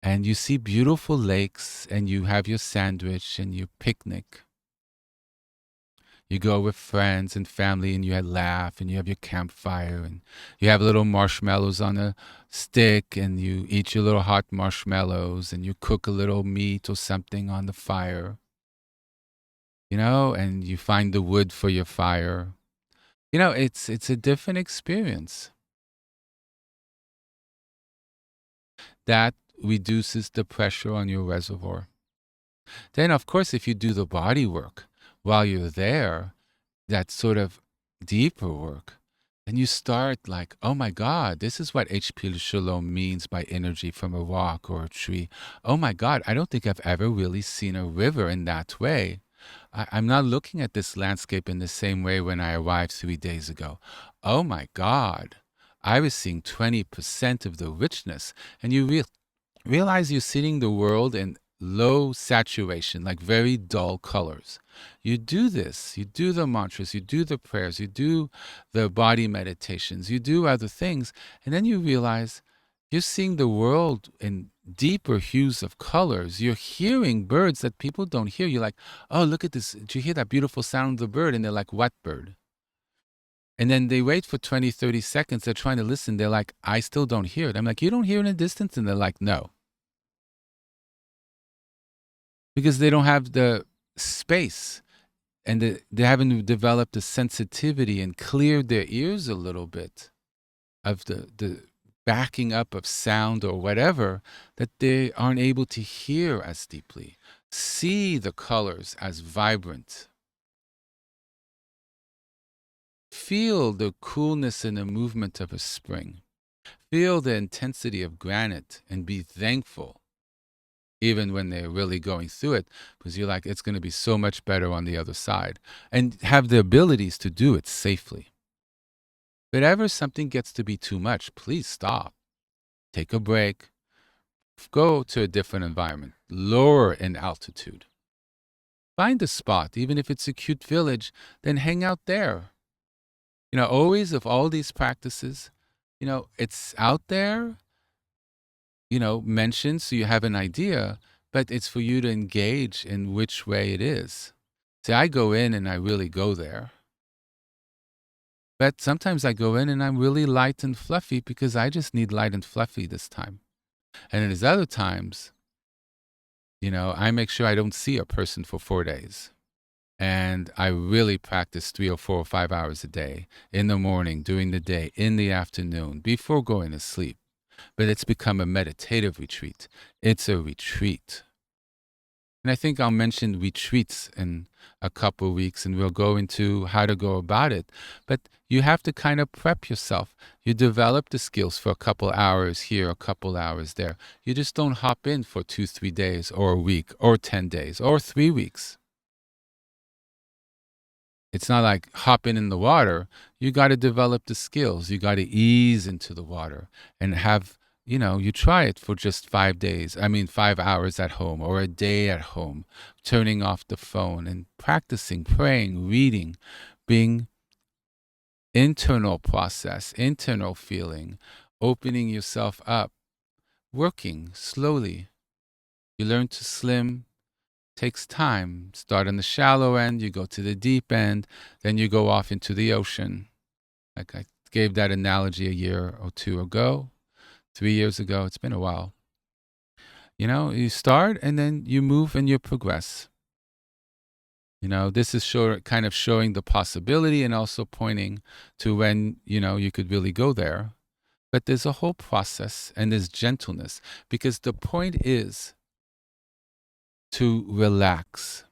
And you see beautiful lakes and you have your sandwich and your picnic. You go with friends and family and you laugh and you have your campfire and you have little marshmallows on a stick and you eat your little hot marshmallows and you cook a little meat or something on the fire, and you find the wood for your fire. It's a different experience that reduces the pressure on your reservoir. Then, of course, if you do the body work while you're there, that sort of deeper work, and you start like, oh my God, this is what HP Shalom means by energy from a rock or a tree. Oh my God, I don't think I've ever really seen a river in that way. I'm not looking at this landscape in the same way when I arrived 3 days ago. Oh my God, I was seeing 20% of the richness. And you realize you're seeing the world in low saturation, like very dull colors. You do this, you do the mantras, you do the prayers, you do the body meditations, you do other things, and then you realize you're seeing the world in deeper hues of colors. You're hearing birds that people don't hear. You're like, oh, look at this. Did you hear that beautiful sound of the bird? And they're like, what bird? And then they wait for 20, 30 seconds. They're trying to listen. They're like, I still don't hear it. I'm like, you don't hear it in the distance? And they're like, no. Because they don't have the space and they haven't developed the sensitivity and cleared their ears a little bit of the backing up of sound or whatever, that they aren't able to hear as deeply, see the colors as vibrant, feel the coolness and the movement of a spring, feel the intensity of granite and be thankful even when they're really going through it, because you're like, it's going to be so much better on the other side, and have the abilities to do it safely. But ever something gets to be too much, please stop. Take a break. Go to a different environment. Lower in altitude. Find a spot, even if it's a cute village, then hang out there. Always of all these practices, it's out there, mentioned so you have an idea, but it's for you to engage in which way it is. See, I go in and I really go there. But sometimes I go in and I'm really light and fluffy because I just need light and fluffy this time. And then there's other times, I make sure I don't see a person for 4 days. And I really practice 3 or 4 or 5 hours a day, in the morning, during the day, in the afternoon, before going to sleep. But it's become a meditative retreat. It's a retreat. And I think I'll mention retreats in a couple of weeks, and we'll go into how to go about it. But you have to kind of prep yourself. You develop the skills for a couple hours here, a couple hours there. You just don't hop in for 2, 3 days or a week or 10 days or 3 weeks. It's not like hopping in the water. You got to develop the skills. You got to ease into the water and have, you try it for just 5 days. 5 hours at home or a day at home, turning off the phone and practicing, praying, reading, being internal process, internal feeling, opening yourself up, working slowly. You learn to slim. Takes time. Start on the shallow end, you go to the deep end, then you go off into the ocean. Like I gave that analogy a year or 2 ago, 3 years ago. It's been a while. You start and then you move and you progress. This is kind of showing the possibility and also pointing to when, you could really go there. But there's a whole process and there's gentleness, because the point is to relax.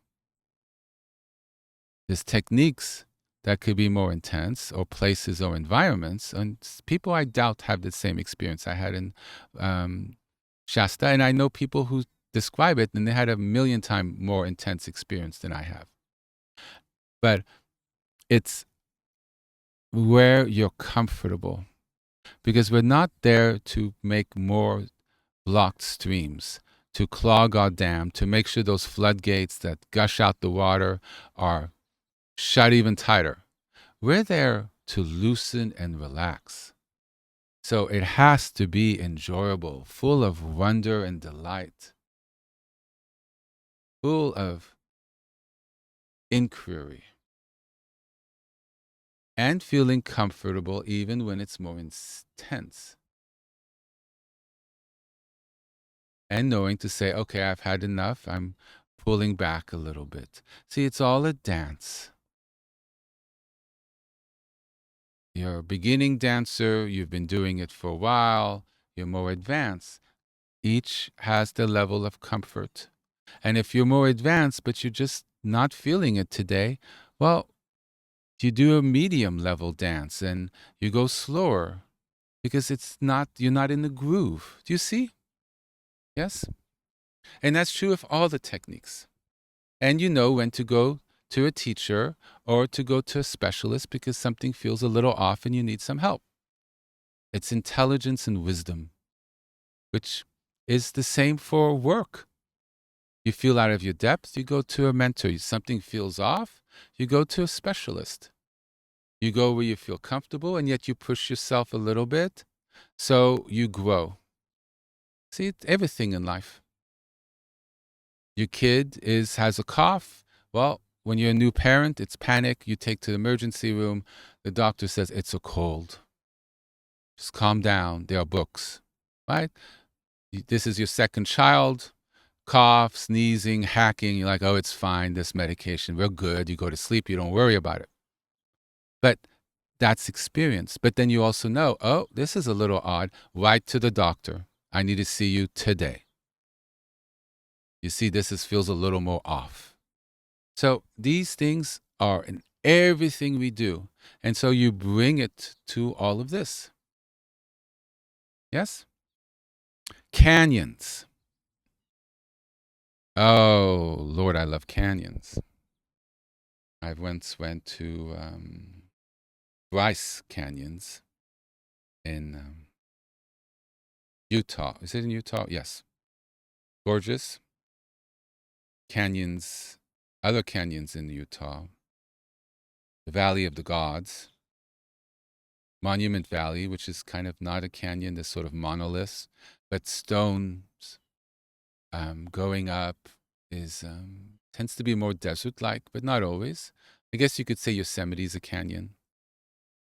There's techniques that could be more intense, or places or environments. And people, I doubt, have the same experience I had in Shasta. And I know people who describe it and they had a million times more intense experience than I have. But it's where you're comfortable. because we're not there to make more blocked streams, to clog our dam, to make sure those floodgates that gush out the water are shut even tighter. We're there to loosen and relax. So it has to be enjoyable, full of wonder and delight, full of inquiry, and feeling comfortable even when it's more intense. And knowing to say, okay, I've had enough, I'm pulling back a little bit. See, it's all a dance. You're a beginning dancer, you've been doing it for a while, you're more advanced. Each has the level of comfort. And if you're more advanced, but you're just not feeling it today, well, you do a medium level dance and you go slower because you're not in the groove. Do you see? Yes? And that's true of all the techniques. And you know when to go to a teacher or to go to a specialist because something feels a little off and you need some help. It's intelligence and wisdom, which is the same for work. You feel out of your depth, you go to a mentor. Something feels off, you go to a specialist. You go where you feel comfortable and yet you push yourself a little bit, so you grow. See, everything in life. Your kid has a cough. Well, when you're a new parent, it's panic. You take to the emergency room. The doctor says it's a cold. Just calm down. There are books, right? This is your second child. Cough, sneezing, hacking. You're like, oh, it's fine. This medication, we're good. You go to sleep. You don't worry about it. But that's experience. But then you also know, oh, this is a little odd. Write to the doctor. I need to see you today. You see, feels a little more off. So these things are in everything we do. And so you bring it to all of this. Yes? Canyons. Oh, Lord, I love canyons. I once went to Bryce Canyons in Utah. Is it in Utah? Yes. Gorgeous. Canyons, other canyons in Utah. The Valley of the Gods. Monument Valley, which is kind of not a canyon, this sort of monoliths, but stones going up is tends to be more desert-like, but not always. I guess you could say Yosemite is a canyon.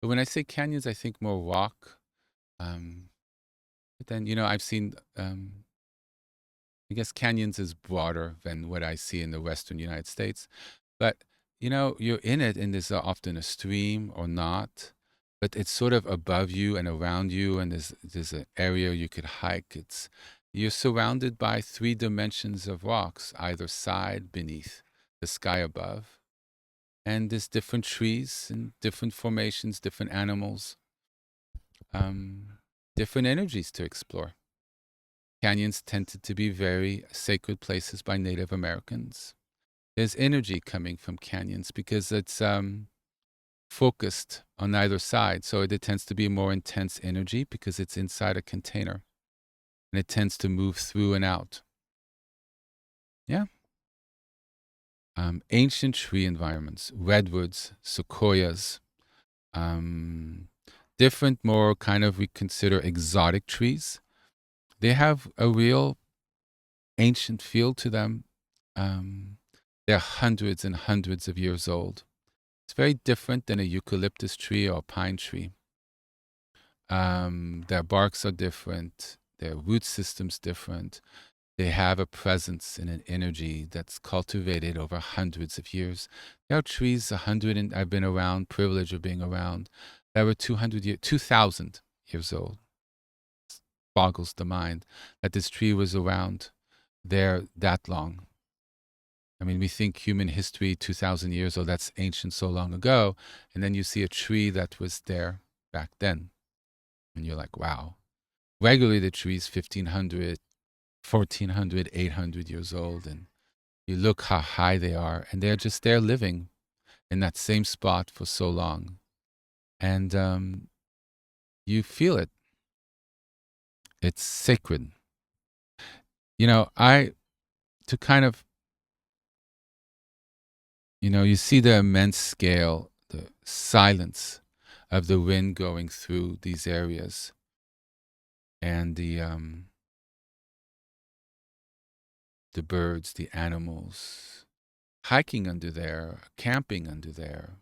But when I say canyons, I think more rock. But then, I've seen, I guess canyons is broader than what I see in the Western United States. But, you're in it and there's often a stream or not, but it's sort of above you and around you and there's an area you could hike. You're surrounded by 3 dimensions of rocks, either side, beneath, the sky above. And there's different trees and different formations, different animals, different energies to explore. Canyons tended to be very sacred places by Native Americans. There's energy coming from canyons because it's focused on either side. So it tends to be more intense energy because it's inside a container. And it tends to move through and out. Yeah. Ancient tree environments, redwoods, sequoias, different, more kind of we consider exotic trees. They have a real ancient feel to them. They're hundreds and hundreds of years old. It's very different than a eucalyptus tree or a pine tree. Their barks are different. Their root system's different. They have a presence and an energy that's cultivated over hundreds of years. There are trees 100, and I've been around, privilege of being around, that were 2,000 years old. It boggles the mind that this tree was around there that long. I mean, we think human history, 2,000 years, oh, that's ancient, so long ago. And then you see a tree that was there back then. And you're like, wow. Regularly, the tree's 1,500, 1,400, 800 years old. And you look how high they are. And they're just there living in that same spot for so long. And you feel it. It's sacred. To kind of, you see the immense scale, the silence of the wind going through these areas, and the birds, the animals, hiking under there, camping under there.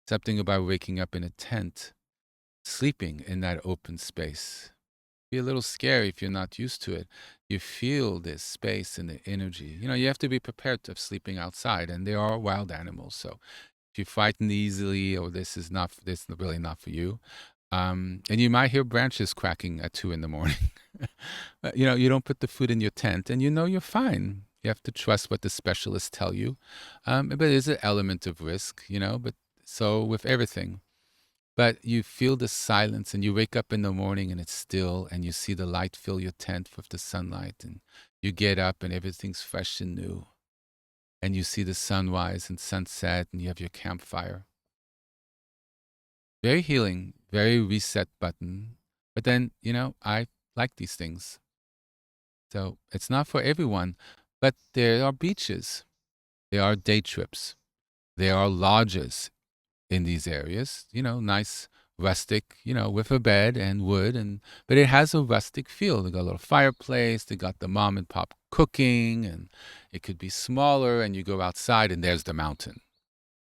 Something about waking up in a tent, sleeping in that open space. Be a little scary if you're not used to it. You feel this space and the energy. You have to be prepared of sleeping outside, and there are wild animals. So if you frighten easily, or this is really not for you, and you might hear branches cracking at 2 in the morning. But, you don't put the food in your tent, and you're fine. You have to trust what the specialists tell you. But there's an element of risk, But so with everything. But you feel the silence, and you wake up in the morning and it's still, and you see the light fill your tent with the sunlight, and you get up and everything's fresh and new. And you see the sunrise and sunset, and you have your campfire. Very healing, very reset button. But then, I like these things. So it's not for everyone, but there are beaches, there are day trips, there are lodges in these areas, nice rustic, with a bed and wood, but it has a rustic feel. They got a little fireplace, they got the mom and pop cooking, and it could be smaller, and you go outside and there's the mountain.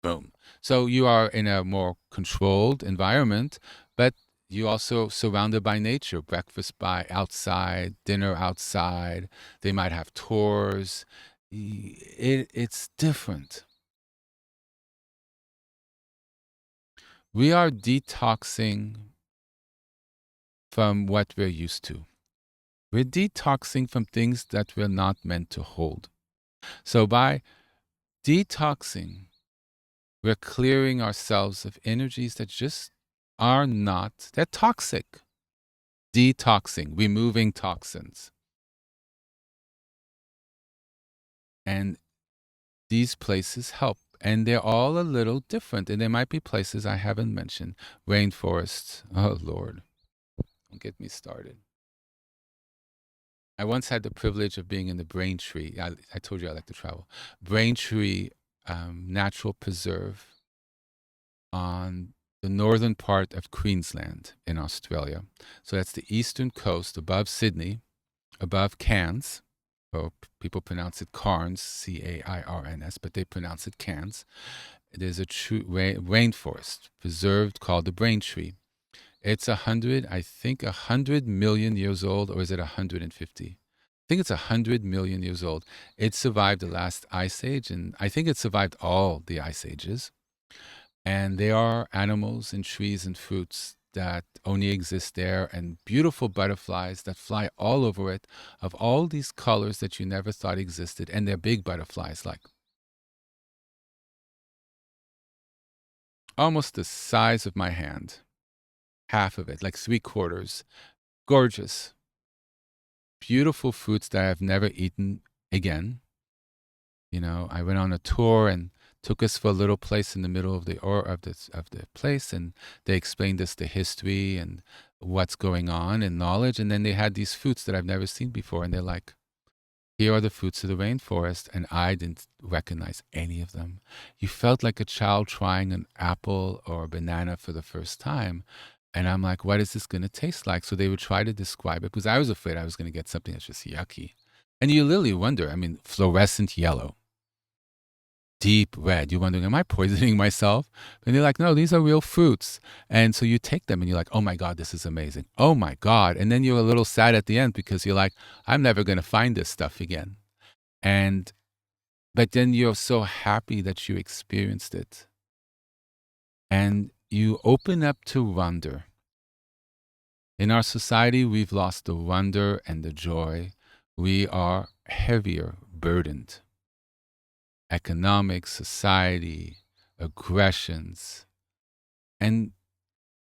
Boom. So you are in a more controlled environment, but you also surrounded by nature, breakfast by outside, dinner outside. They might have tours. It's different. We are detoxing from what we're used to. We're detoxing from things that we're not meant to hold. So by detoxing, we're clearing ourselves of energies that just are not, they're toxic. Detoxing, removing toxins. And these places help. And they're all a little different. And there might be places I haven't mentioned. Rainforests. Oh, Lord. Don't get me started. I once had the privilege of being in the Braintree. I told you I like to travel. Braintree Natural Preserve on the northern part of Queensland in Australia. So that's the eastern coast above Sydney, above Cairns. Or people pronounce it Cairns, Cairns, but they pronounce it Cairns. There's a true rainforest preserved called the Braintree. It's 100 million years old, or is it 150? I think it's 100 million years old. It survived the last ice age, and I think it survived all the ice ages. And there are animals and trees and fruits that only exist there, and beautiful butterflies that fly all over it, of all these colors that you never thought existed. And they're big butterflies, like almost the size of my hand, half of it, like 3/4. Gorgeous. Beautiful fruits that I've never eaten again. I went on a tour and took us for a little place in the middle of the place, and they explained us the history and what's going on and knowledge. And then they had these fruits that I've never seen before, and they're like, here are the fruits of the rainforest, and I didn't recognize any of them. You felt like a child trying an apple or a banana for the first time. And I'm like, what is this going to taste like? So they would try to describe it, because I was afraid I was going to get something that's just yucky. And you literally wonder, fluorescent yellow, deep red. You're wondering, am I poisoning myself? And they're like, no, these are real fruits. And so you take them and you're like, oh my God, this is amazing. Oh my God. And then you're a little sad at the end, because you're like, I'm never going to find this stuff again. But then you're so happy that you experienced it. And you open up to wonder. In our society, we've lost the wonder and the joy. We are heavier burdened. Economic, society, aggressions. And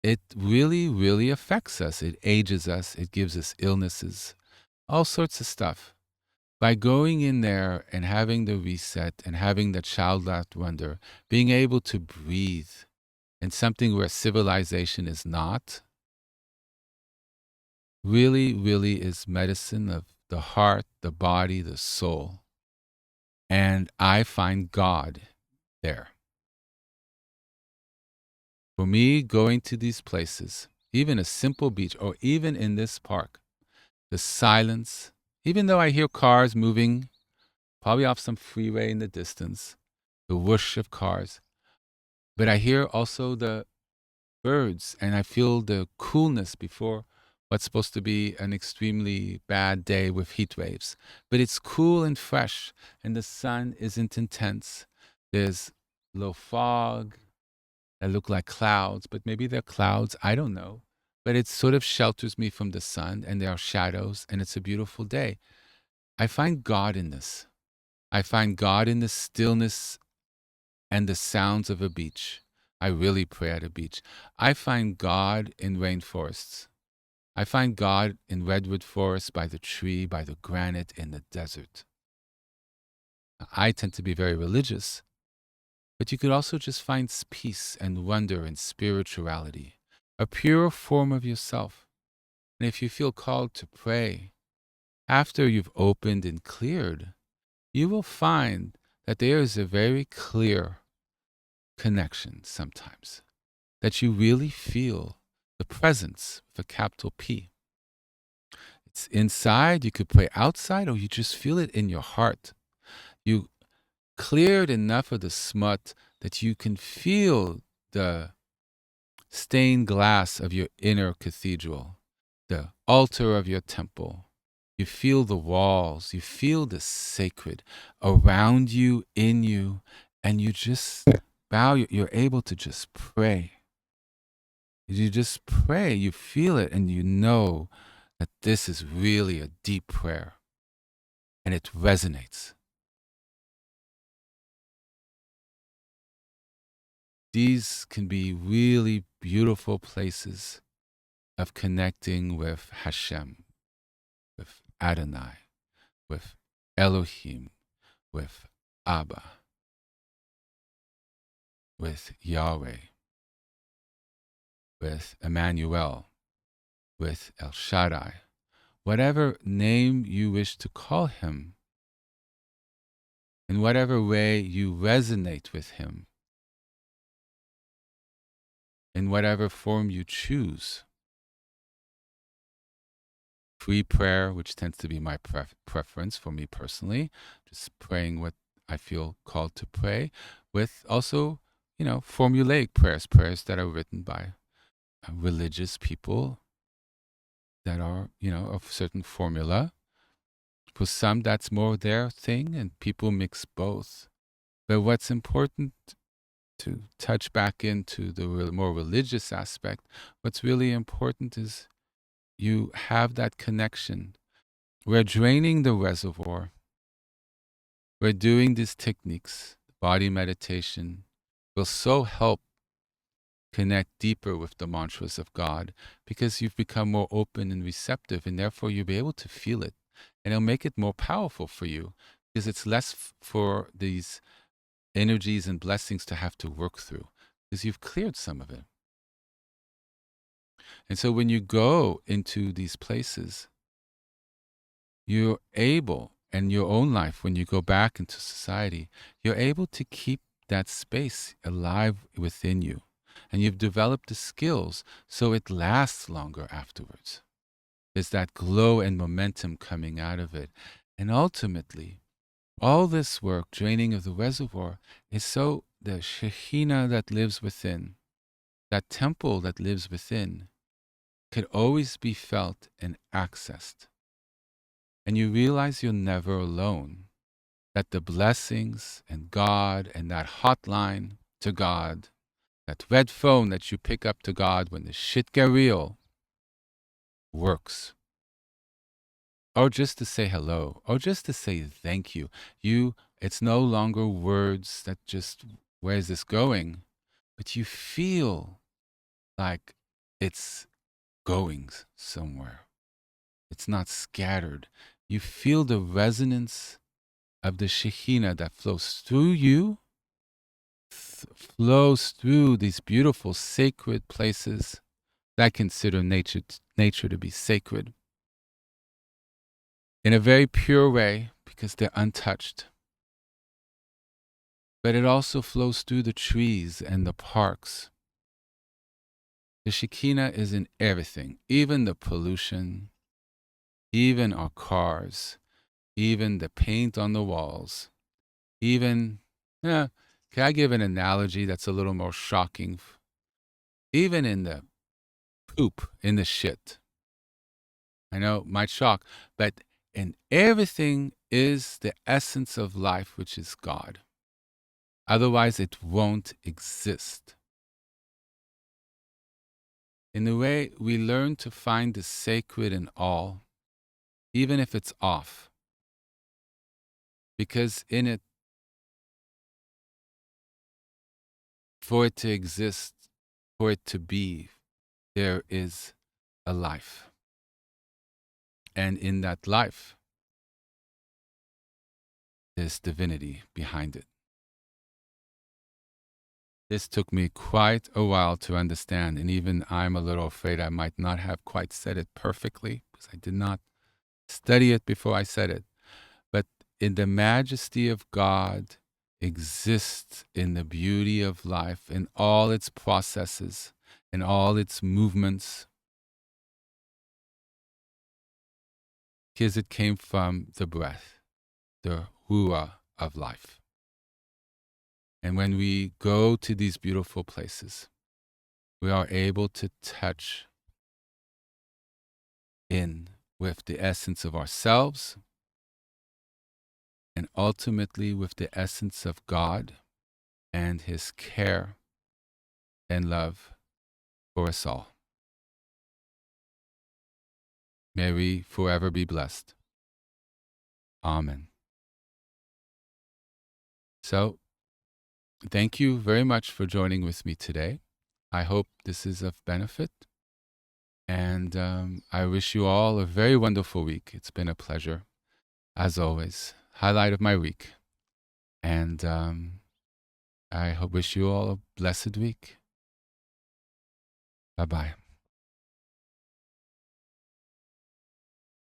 it really, really affects us. It ages us. It gives us illnesses, all sorts of stuff. By going in there and having the reset and having the childlike wonder, being able to breathe in something where civilization is not, really, really is medicine of the heart, the body, the soul. And I find God there. For me, going to these places, even a simple beach or even in this park, the silence, even though I hear cars moving, probably off some freeway in the distance, the whoosh of cars, but I hear also the birds and I feel the coolness before what's supposed to be an extremely bad day with heat waves. But it's cool and fresh, and the sun isn't intense. There's low fog that look like clouds, but maybe they're clouds, I don't know. But it sort of shelters me from the sun, and there are shadows, and it's a beautiful day. I find God in this. I find God in the stillness and the sounds of a beach. I really pray at a beach. I find God in rainforests. I find God in redwood forests, by the tree, by the granite, in the desert. I tend to be very religious, but you could also just find peace and wonder and spirituality, a pure form of yourself. And if you feel called to pray, after you've opened and cleared, you will find that there is a very clear connection sometimes, that you really feel the presence with a capital P. It's inside, you could pray outside, or you just feel it in your heart. You cleared enough of the smut that you can feel the stained glass of your inner cathedral, the altar of your temple. You feel the walls, you feel the sacred around you, in you, and you just bow, you're able to just pray. You just pray, you feel it, and you know that this is really a deep prayer, and it resonates. These can be really beautiful places of connecting with Hashem, with Adonai, with Elohim, with Abba, with Yahweh, with Emmanuel, with El Shaddai, whatever name you wish to call him, in whatever way you resonate with him, in whatever form you choose. Free prayer, which tends to be my preference for me personally, just praying what I feel called to pray, with also, formulaic prayers that are written by religious people that are, of certain formula. For some, that's more their thing, and people mix both. But what's important to touch back into the more religious aspect, what's really important is you have that connection. We're draining the reservoir. We're doing these techniques. Body meditation will so help connect deeper with the mantras of God, because you've become more open and receptive, and therefore you'll be able to feel it. And it'll make it more powerful for you, because it's less for these energies and blessings to have to work through, because you've cleared some of it. And so when you go into these places, you're able, in your own life, when you go back into society, you're able to keep that space alive within you. And you've developed the skills so it lasts longer afterwards. There's that glow and momentum coming out of it. And ultimately, all this work, draining of the reservoir, is so the Shekhinah that lives within, that temple that lives within, could always be felt and accessed. And you realize you're never alone, that the blessings and God and that hotline to God, that red phone that you pick up to God when the shit get real, works. Or just to say hello, or just to say thank you. It's no longer words that just, where's this going? But you feel like it's going somewhere. It's not scattered. You feel the resonance of the Shekhinah that flows through you, flows through these beautiful sacred places I consider nature to be sacred in a very pure way because they're untouched. But it also flows through the trees and the parks. The Shekinah is in everything, even the pollution, even our cars, even the paint on the walls, even, can I give an analogy that's a little more shocking? Even in the poop, in the shit. I know, might shock, but in everything is the essence of life, which is God. Otherwise, it won't exist. In the way we learn to find the sacred in all, even if it's off, because in it, for it to exist, for it to be, there is a life. And in that life, there's divinity behind it. This took me quite a while to understand, and even I'm a little afraid I might not have quite said it perfectly because I did not study it before I said it. But in the majesty of God exists in the beauty of life, in all its processes, in all its movements, because it came from the breath, the ruah of life. And when we go to these beautiful places, we are able to touch in with the essence of ourselves and ultimately with the essence of God and His care and love for us all. May we forever be blessed. Amen. So, thank you very much for joining with me today. I hope this is of benefit. And I wish you all a very wonderful week. It's been a pleasure, as always. Highlight of my week. And I wish you all a blessed week. Bye-bye.